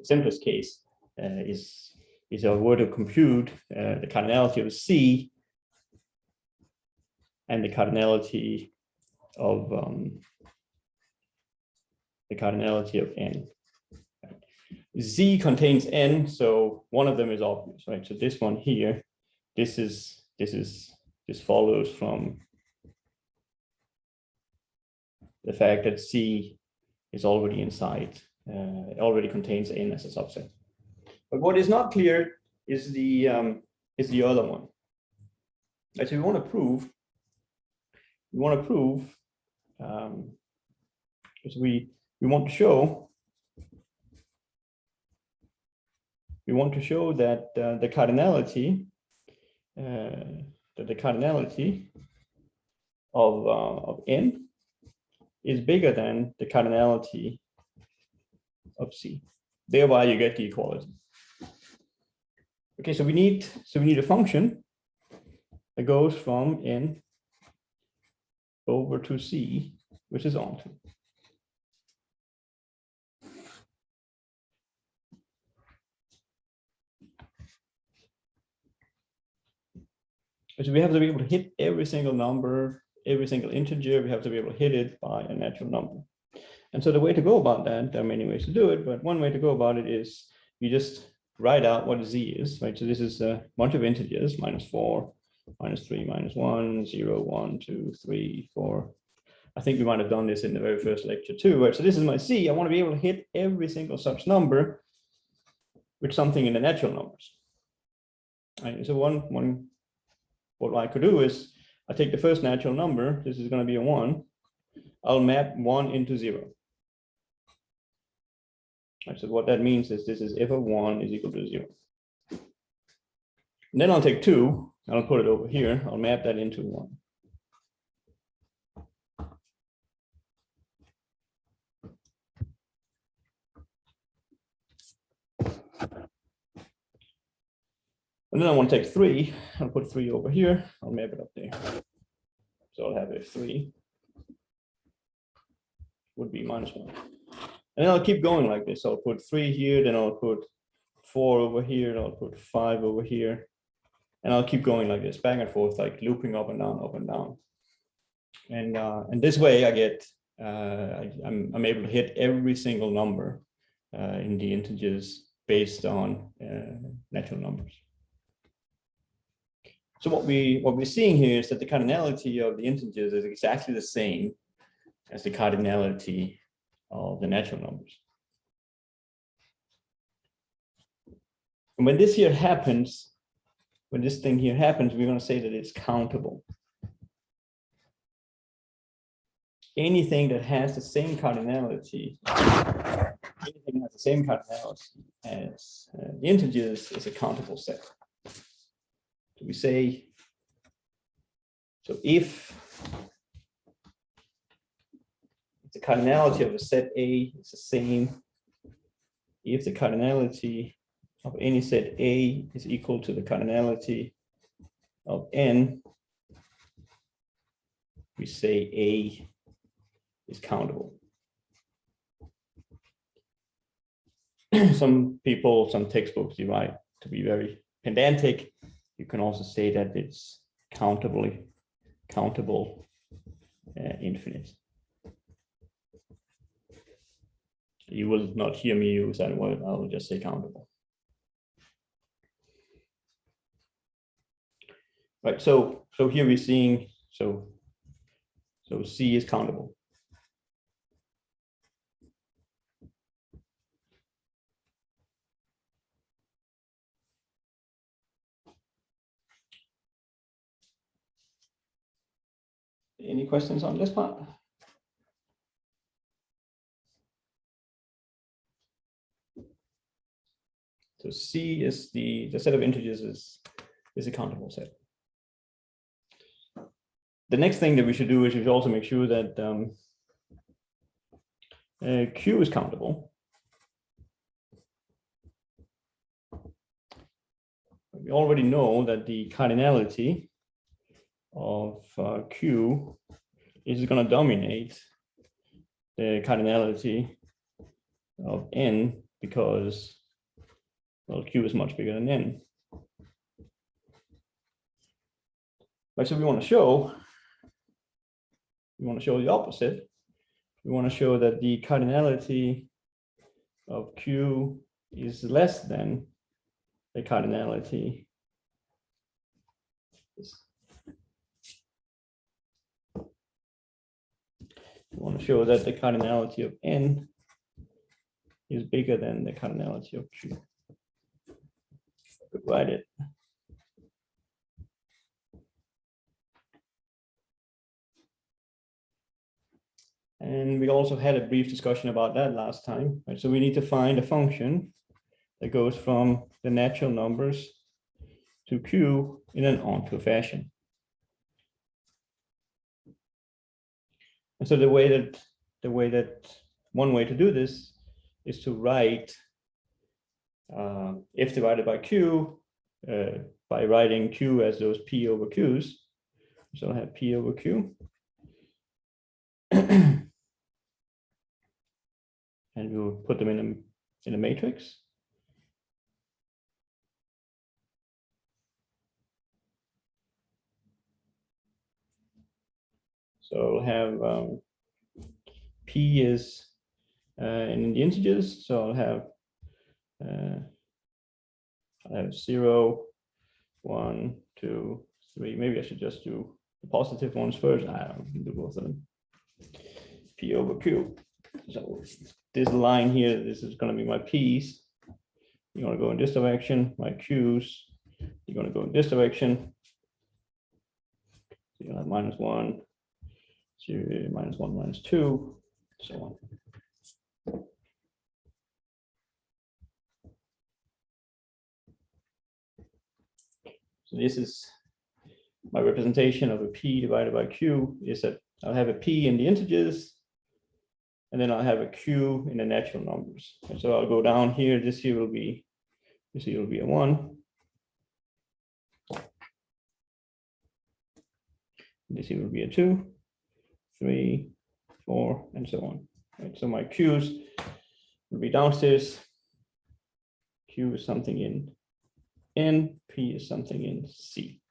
simplest case is a word to compute the cardinality of C and the cardinality of n. Z contains n, so one of them is obvious, right? So this one here, this follows from the fact that C is already inside, already contains n as a subset. But what is not clear is the other one. Right, so we want to prove. So we want to show. We want to show that the cardinality of n is bigger than the cardinality of C. Thereby, you get the equality. Okay, so we need a function that goes from n over to C, which is onto. So we have to be able to hit every single number, every single integer. We have to be able to hit it by a natural number. And so the way to go about that, there are many ways to do it, but one way to go about it is you just write out what Z is, right? So this is a bunch of integers, -4, -3, -1, 0, 1, 2, 3, 4. I think we might have done this in the very first lecture too, right? So this is my C. I want to be able to hit every single such number with something in the natural numbers. Right? So what I could do is I take the first natural number. This is going to be a 1. I'll map 1 into 0. Right, so what that means is this is f of 1 is equal to 0. And then I'll take 2. I'll put it over here. I'll map that into 1. And then I want to take 3. I'll put 3 over here. I'll map it up there. So I'll have a 3 would be -1. And then I'll keep going like this. I'll put 3 here, then I'll put 4 over here, and I'll put 5 over here. And I'll keep going like this, back and forth, like looping up and down, up and down. And this way I get, I'm able to hit every single number in the integers based on natural numbers. So what we're seeing here is that the cardinality of the integers is exactly the same as the cardinality of the natural numbers. And when this here happens, when this thing here happens, we're going to say that it's countable. Anything that has the same cardinality, anything that has the same cardinality as the integers is a countable set. So we say, so if the cardinality of a set A is the same, if the cardinality of any set A is equal to the cardinality of N, we say A is countable. Some people, some textbooks, you write to be very pedantic. You can also say that it's countable infinite. You will not hear me use that word. I will just say countable. Right. So here we're seeing so C is countable. Any questions on this part? So C is the set of integers is a countable set. The next thing that we should do is we should also make sure that Q is countable. We already know that the cardinality of Q is going to dominate the cardinality of N because, well, Q is much bigger than N. Right, so we want to show the opposite. We want to show that the cardinality of Q is less than the cardinality. We want to show that the cardinality of N is bigger than the cardinality of Q. I could write it. And we also had a brief discussion about that last time. Right? So we need to find a function that goes from the natural numbers to Q in an onto fashion. And so the way that one way to do this is to write f divided by Q by writing Q as those P over Qs. So I have P over Q. And we'll put them in a matrix. So I'll have P is in the integers. So I'll have 0, 1, 2, 3. Maybe I should just do the positive ones first. I don't do both of them. P over Q. So this line here, this is going to be my P's. You're going to go in this direction. My Q's, you're going to go in this direction. So you'll have -1, 0, -1, -2, so on. So this is my representation of a P divided by Q, is that I'll have a P in the integers, and then I'll have a Q in the natural numbers. And so I'll go down here. This here will be a 1. This here will be a 2, 3, 4, and so on. Right, so my Q's will be downstairs. Q is something in N, P is something in C.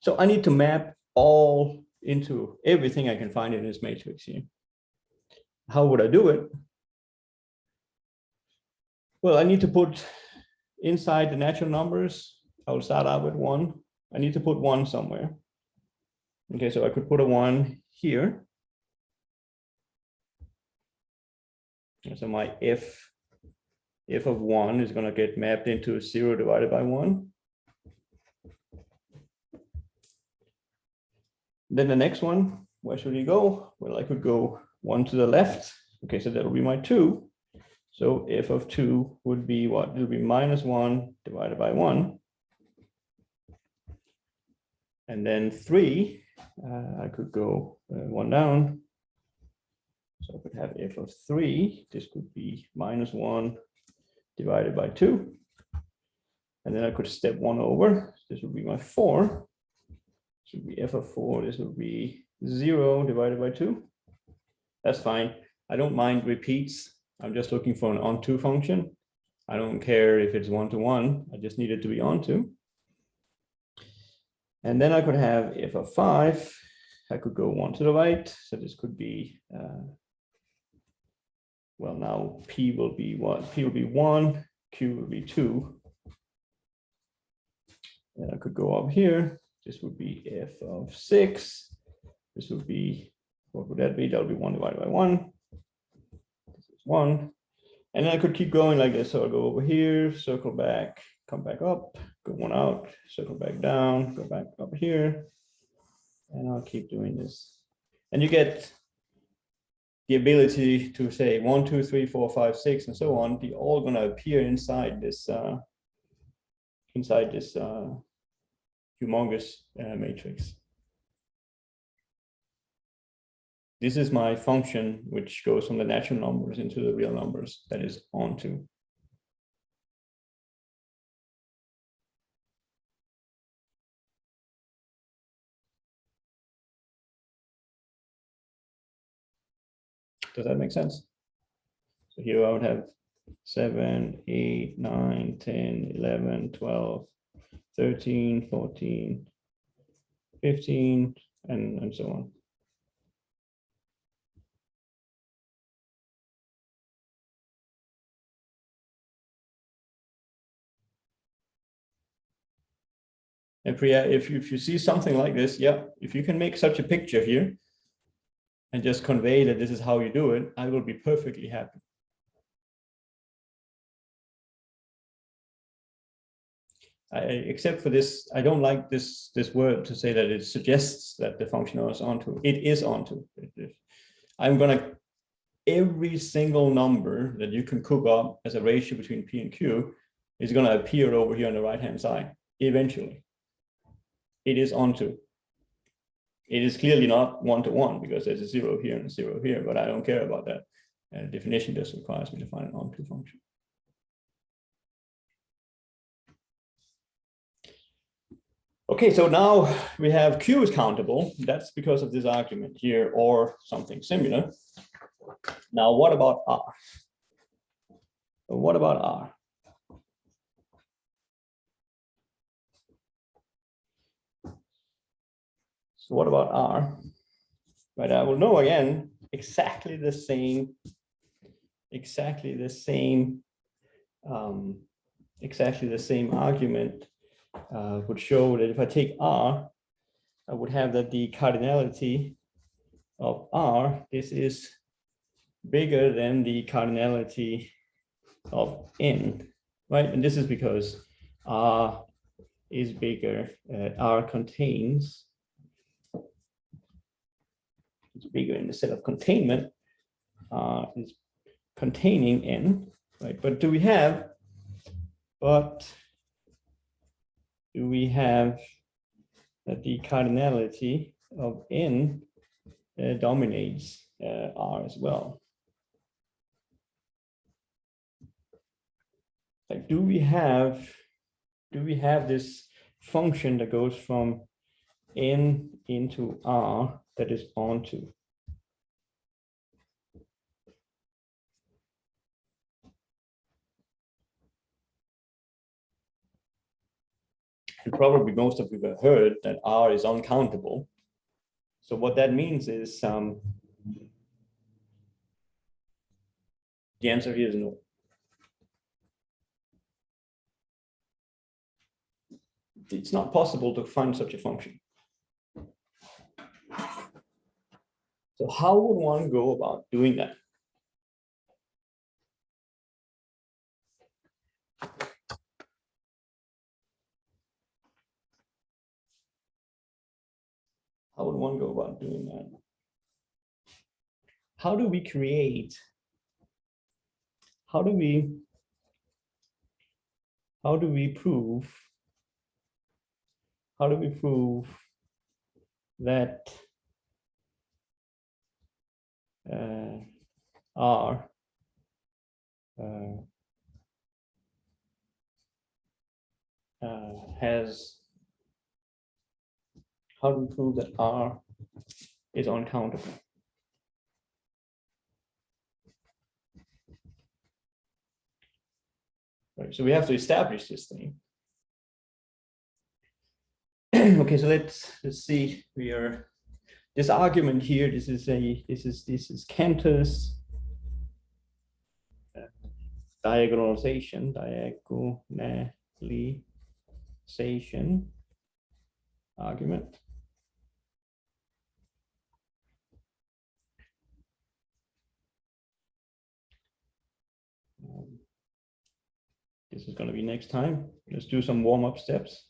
So I need to map all into everything I can find in this matrix here. How would I do it? Well, I need to put inside the natural numbers. I will start out with 1. I need to put 1 somewhere. Okay, so I could put a 1 here. So my f of 1 is going to get mapped into 0 divided by 1. Then the next one, where should we go? Well, I could go 1 to the left. Okay, so that will be my 2. So f of 2 would be what? It will be minus 1 divided by 1. And then 3, I could go 1 down. So I could have f of 3. This could be minus 1 divided by 2. And then I could step 1 over. This would be my 4. This would be f of 4. This would be 0 divided by 2. That's fine. I don't mind repeats. I'm just looking for an onto function. I don't care if it's 1 to 1. I just need it to be onto. And then I could have f of 5. I could go 1 to the right. So this could be, well, now p will be what? P will be 1, q will be 2. And I could go up here. This would be f of 6. This would be, what would that be? That would be 1 divided by 1. This is 1. And then I could keep going like this. So I'll go over here, circle back, come back up, go 1 out, circle back down, go back up here. And I'll keep doing this. And you get the ability to say 1, 2, 3, 4, 5, 6, and so on. They're all going to appear inside this humongous matrix. This is my function, which goes from the natural numbers into the real numbers, that is onto. Does that make sense? So here I would have 7, 8, 9, 10, 11, 12, 13, 14, 15, and so on. And Priya, if you see something like this, yeah, if you can make such a picture here and just convey that this is how you do it, I will be perfectly happy. Except for this, I don't like this word to say that it suggests that the function is onto. It is onto. I'm gonna, every single number that you can cook up as a ratio between P and Q is gonna appear over here on the right-hand side, eventually. It is onto. It is clearly not 1 to 1 because there's a 0 here and a 0 here, but I don't care about that. And the definition just requires me to find an onto function. Okay, so now we have Q is countable. That's because of this argument here or something similar. Now, what about R? What about R? So what about R? But I will know again exactly the same argument would show that if I take R, I would have that the cardinality of R, this is bigger than the cardinality of N, right? And this is because R is bigger, R contains, it's bigger in the set of containment, is containing N, right? But do we have that the cardinality of N dominates R as well? Like, do we have this function that goes from N into R that is onto? And probably most of you have heard that R is uncountable. So what that means is the answer here is no. It's not possible to find such a function. So how would one go about doing that? How would one go about doing that? How do we create? How do we prove? How do we prove that R has? How do we prove that R is uncountable? Right, so we have to establish this thing. Okay, so let's see. We are this argument here. This is Cantor's diagonalization argument. This is going to be next time. Let's do some warm-up steps.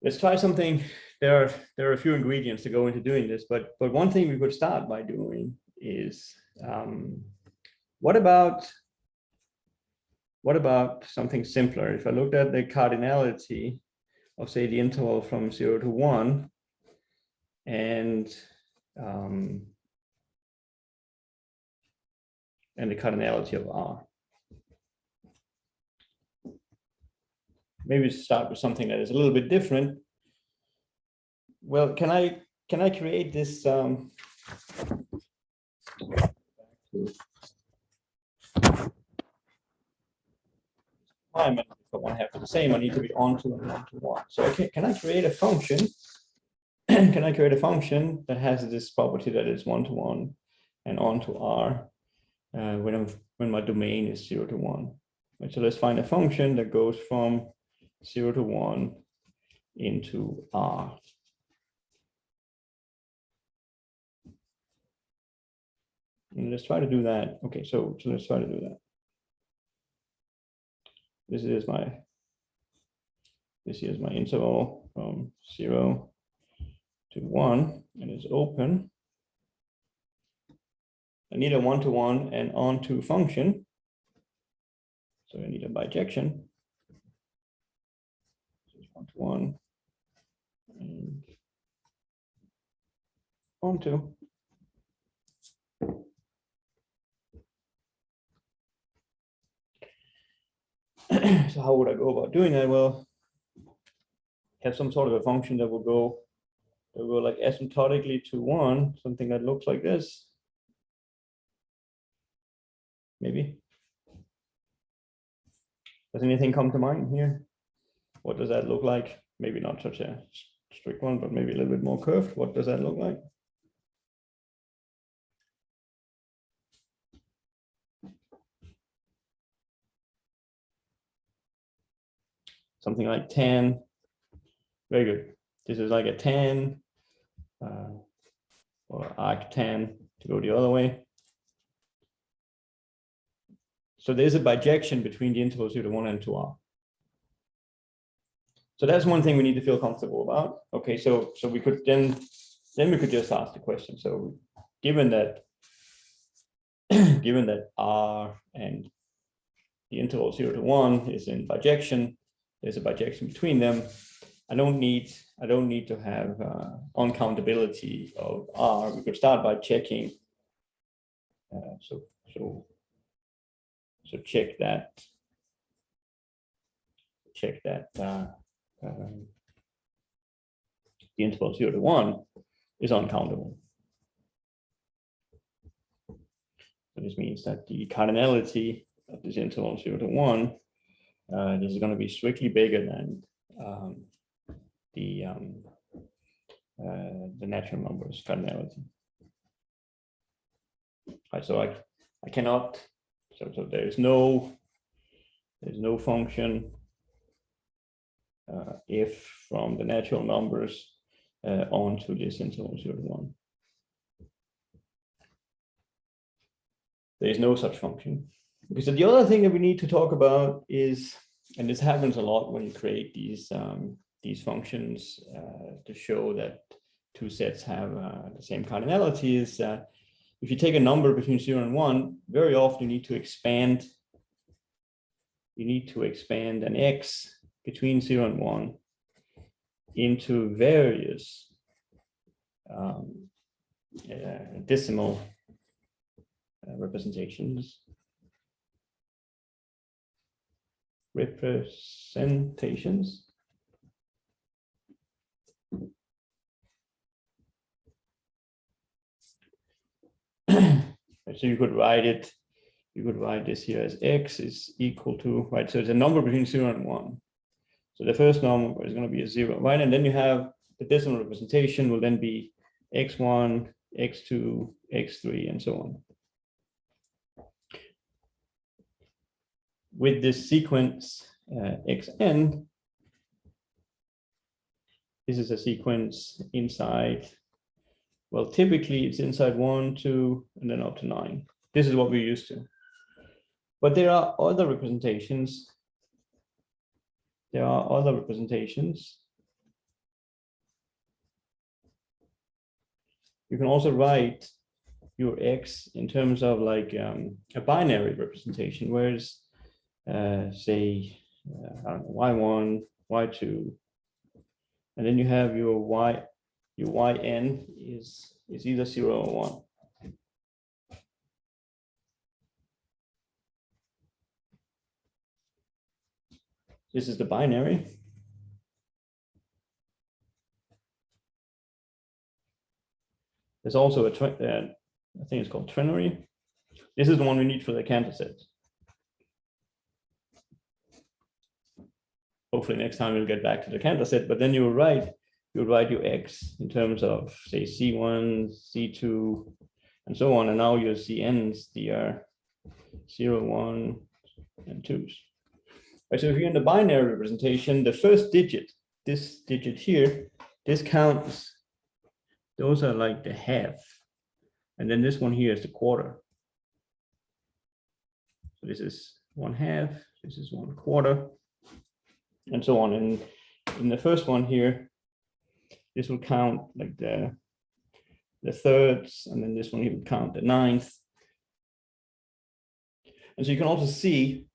Let's try something. There are a few ingredients to go into doing this, but one thing we could start by doing is what about something simpler? If I looked at the cardinality of, say, the interval from 0 to 1 and the cardinality of R. Maybe start with something that is a little bit different. Well, can I create this? If I want to have the same, I need to be onto and onto one. So can I create a function? Can I create a function that has this property that is 1 to 1 and onto R when my domain is 0 to 1? Right, so let's find a function that goes from 0 to 1 into R. And let's try to do that. Okay, so let's try to do that. This is my interval from 0 to 1, and it's open. I need a 1-to-1 and onto function. So I need a bijection. 1-to-1 and onto. So how would I go about doing that? Well, have some sort of a function that will go like asymptotically to 1, something that looks like this. Maybe. Does anything come to mind here? What does that look like? Maybe not such a strict one, but maybe a little bit more curved. What does that look like? Something like 10. Very good. This is like a 10 or arc10 to go the other way. So there's a bijection between the intervals 0 to 1 and 2R. So that's one thing we need to feel comfortable about. Okay, so we could then we could just ask the question. So given that R and the interval 0 to 1 is in bijection, there's a bijection between them. I don't need to have uncountability of R. We could start by checking. So check that. The interval 0 to 1 is uncountable. So this means that the cardinality of this interval 0 to 1, this is going to be strictly bigger than the natural numbers cardinality. Right, so I cannot. So there's no function if from the natural numbers onto this interval 0 to 1. There is no such function. Okay, so the other thing that we need to talk about is, and this happens a lot when you create these functions to show that two sets have the same cardinality, is if you take a number between 0 and 1, very often you need to expand. You need to expand an x between 0 and 1 into various decimal representations. So you could write it, you could write this here as x is equal to, right? So it's a number between 0 and 1. So the first number is going to be a 0, right? And then you have the decimal representation will then be x1, x2, x3, and so on. With this sequence xn, this is a sequence inside, well, typically it's inside 1, 2, and then up to 9. This is what we're used to. But there are other representations. There are other representations. You can also write your x in terms of like a binary representation, whereas say I don't know, y1, y2, and then you have your yn is either 0 or 1. This is the binary. There's also a I think it's called ternary. This is the one we need for the Cantor set. Hopefully next time we'll get back to the Cantor set, but then you'll write your x in terms of say C1, C2, and so on, and now your CNs, they are 0, 1, and 2s. Right, so if you're in the binary representation, the first digit, this digit here, this counts. Those are like the half, and then this one here is the quarter. So this is 1/2, this is 1/4, and so on. And in the first one here, this will count like the thirds, and then this one here will count the 9th. And so you can also see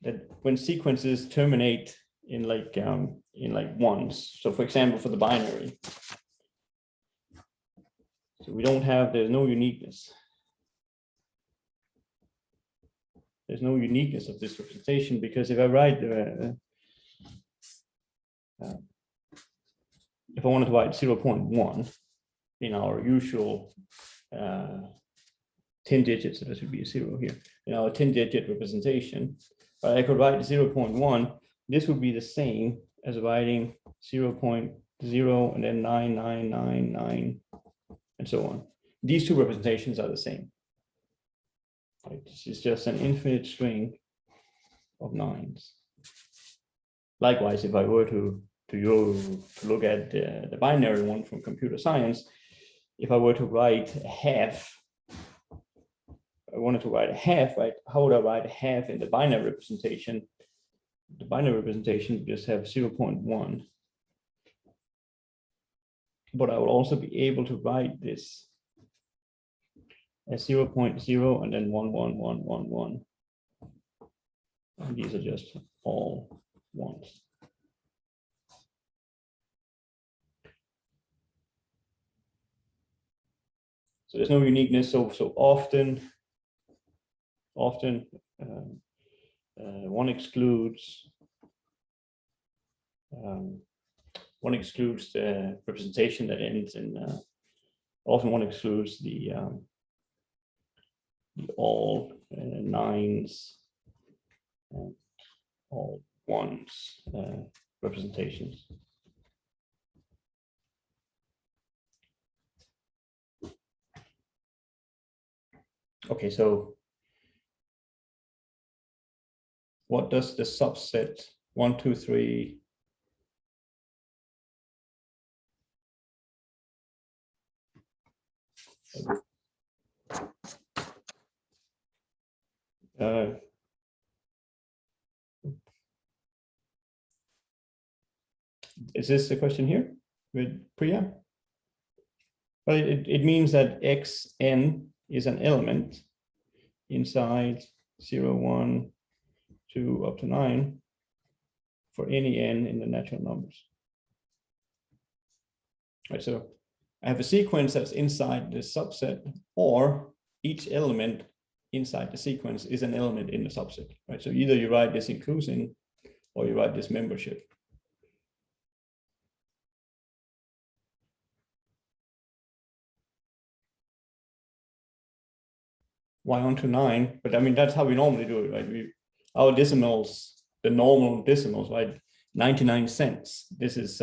that when sequences terminate in like ones. So for example, for the binary, so we don't have, there's no uniqueness. There's no uniqueness of this representation, because if I write if I wanted to write 0.1 in our usual 10 digits, so this would be a 0 here, in our 10-digit representation, I could write 0.1. This would be the same as writing 0.0 and then 9999 and so on. These two representations are the same. Right? This is just an infinite string of 9s. Likewise, if I were to look at the binary one from computer science, if I were to write a half, I wanted to write a half, right? How would I write a half in the binary representation? The binary representation would just have 0.1. But I will also be able to write this as 0.0 and then 1, 1, 1, 1, 1. And these are just all ones. So there's no uniqueness. So often one excludes the representation that ends in. Often one excludes the all 9s and all 1s representations. Okay, so what does the subset 1, 2, 3 Is this the question here with Priya? Well, it means that xn is an element inside 0, 1, 2, up to 9 for any n in the natural numbers. Right, so I have a sequence that's inside the subset, or each element inside the sequence is an element in the subset. Right, so either you write this inclusion or you write this membership. Y on to 9, but I mean, that's how we normally do it, right? Our decimals, the normal decimals, right? 99 cents. This is,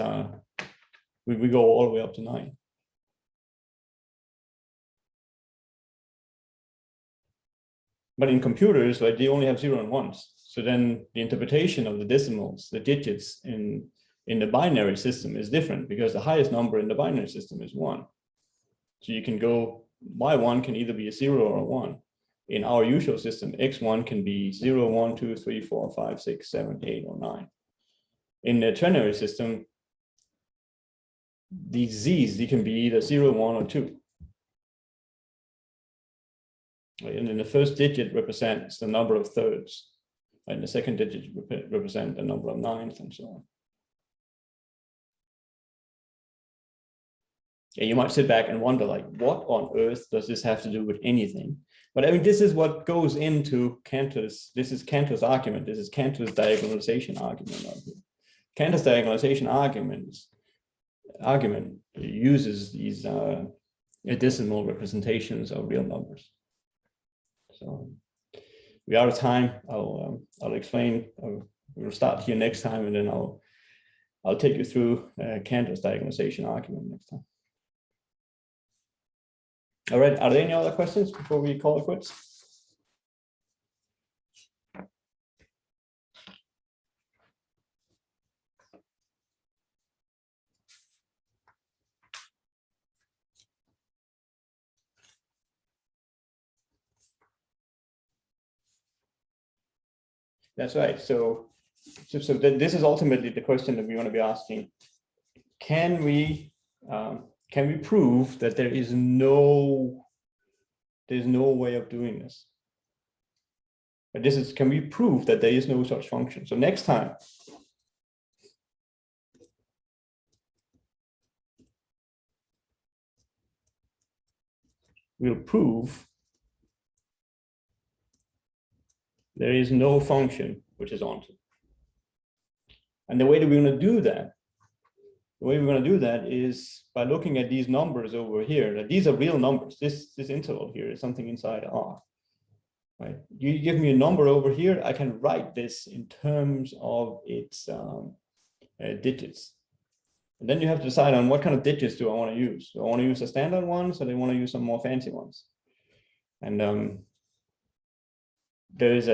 we go all the way up to 9. But in computers, right, they only have 0 and 1s. So then the interpretation of the decimals, the digits in the binary system is different, because the highest number in the binary system is 1. So you can go, Y1 can either be a 0 or a 1. In our usual system, X1 can be 0, 1, 2, 3, 4, 5, 6, 7, 8, or 9. In the ternary system, these Z's, they can be either 0, 1, or 2. And then the first digit represents the number of thirds, and the second digit represents the number of nines, and so on. And you might sit back and wonder, like, what on earth does this have to do with anything? But I mean, this is what goes into Cantor's, this is Cantor's argument, this is Cantor's diagonalization argument. Cantor's diagonalization argument uses these decimal representations of real numbers. So we are out of time. I'll explain. We'll start here next time, and then I'll take you through Cantor's diagonalization argument next time. All right. Are there any other questions before we call it quits? That's right. So this is ultimately the question that we want to be asking. Can we prove that there's no way of doing this? But can we prove that there is no such function? So next time, we'll prove there is no function which is onto. And the way that we're going to do that, is by looking at these numbers over here. That these are real numbers. This interval here is something inside R. Right? You give me a number over here, I can write this in terms of its digits. And then you have to decide on what kind of digits do I want to use. Do I want to use the standard ones, or do I want to use some more fancy ones? And there's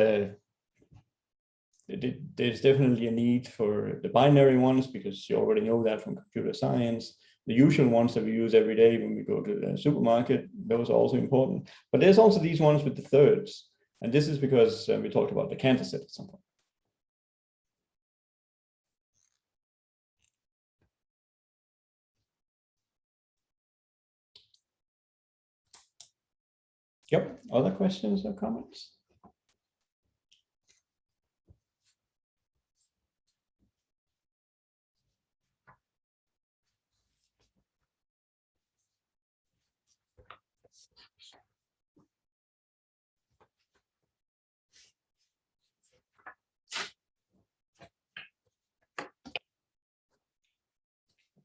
definitely a need for the binary ones, because you already know that from computer science. The usual ones that we use every day when we go to the supermarket, those are also important. But there's also these ones with the thirds. And this is because we talked about the Cantor set at some point. Yep. Other questions or comments?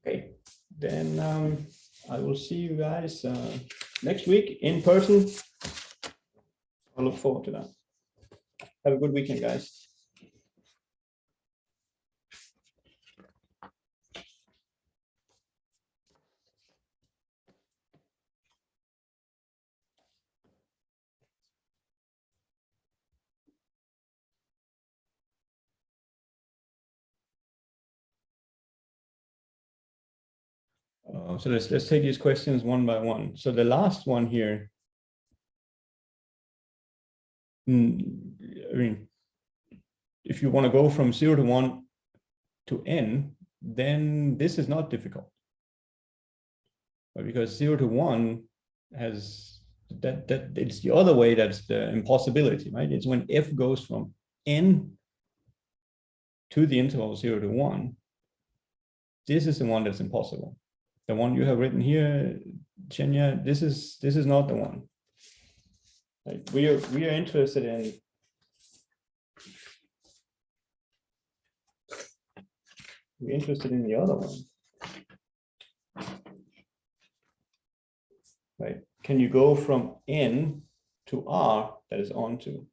Okay, then I will see you guys next week in person. I look forward to that. Have a good weekend, guys. So let's take these questions one by one. So the last one here, I mean, if you want to go from 0 to 1 to n, then this is not difficult. But because 0 to 1 has that it's the other way, that's the impossibility, right? It's when f goes from n to the interval 0 to 1. This is the one that's impossible. The one you have written here, Chenya, this is not the one. Like we are interested in the other one. Right? Can you go from n to r that is onto?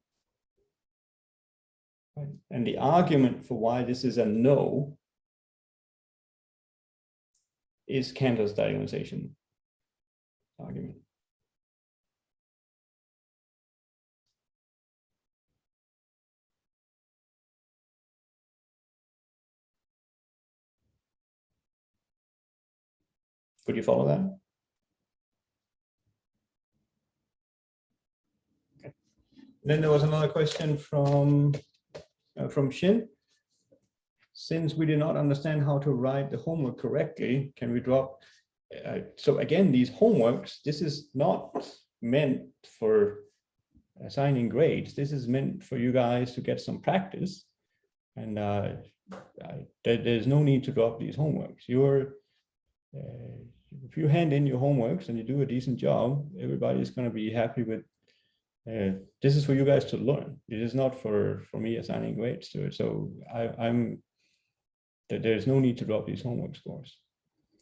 Right? And the argument for why this is a no is Cantor's diagonalization argument. Could you follow that? Okay. Then there was another question from Shin. Since we do not understand how to write the homework correctly, can we drop? So again, these homeworks, this is not meant for assigning grades. This is meant for you guys to get some practice. And there's no need to drop these homeworks. If you hand in your homeworks and you do a decent job, everybody's going to be happy with. This is for you guys to learn. It is not for me assigning grades to it. So there's no need to drop these homework scores.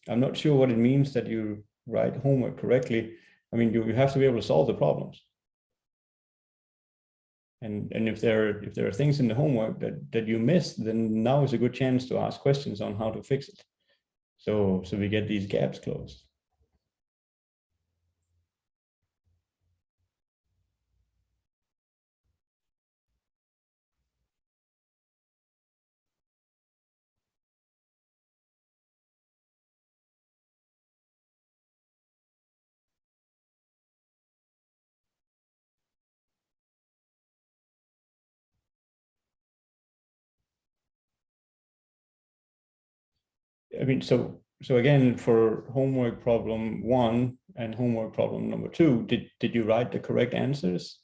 I'm not sure what it means that you write homework correctly. I mean, you have to be able to solve the problems. And if there are things in the homework that you missed, then now is a good chance to ask questions on how to fix it. So we get these gaps closed. I mean, so again, for homework problem 1 and homework problem number 2, did you write the correct answers?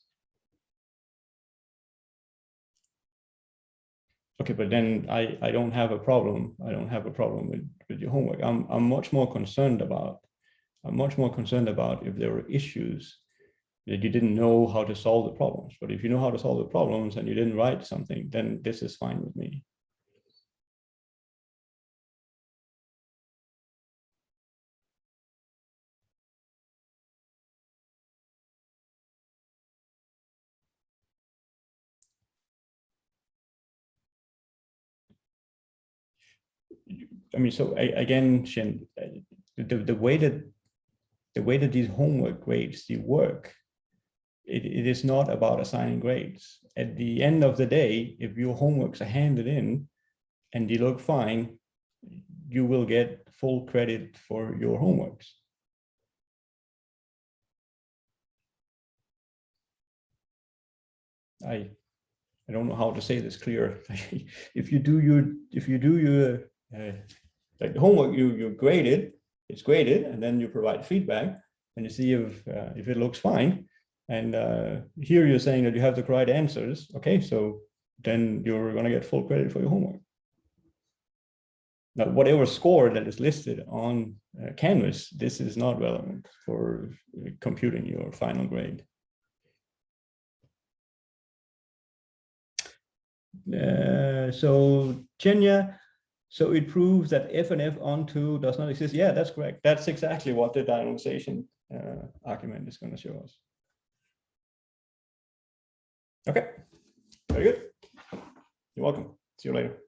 Okay, but then I don't have a problem. I don't have a problem with your homework. I'm much more concerned about if there were issues that you didn't know how to solve the problems. But if you know how to solve the problems and you didn't write something, then this is fine with me. I mean, so again, Shin, the way that these homework grades work, it is not about assigning grades. At the end of the day, if your homeworks are handed in and they look fine, you will get full credit for your homeworks. I don't know how to say this clear. If you do your like the homework, you grade it, it's graded, and then you provide feedback and you see if it looks fine. And here you're saying that you have the correct answers. Okay, so then you're going to get full credit for your homework. Now, whatever score that is listed on Canvas, this is not relevant for computing your final grade. So Chenya, so it proves that f and f onto does not exist. Yeah, that's correct. That's exactly what the diagonalization argument is going to show us. Okay, very good. You're welcome. See you later.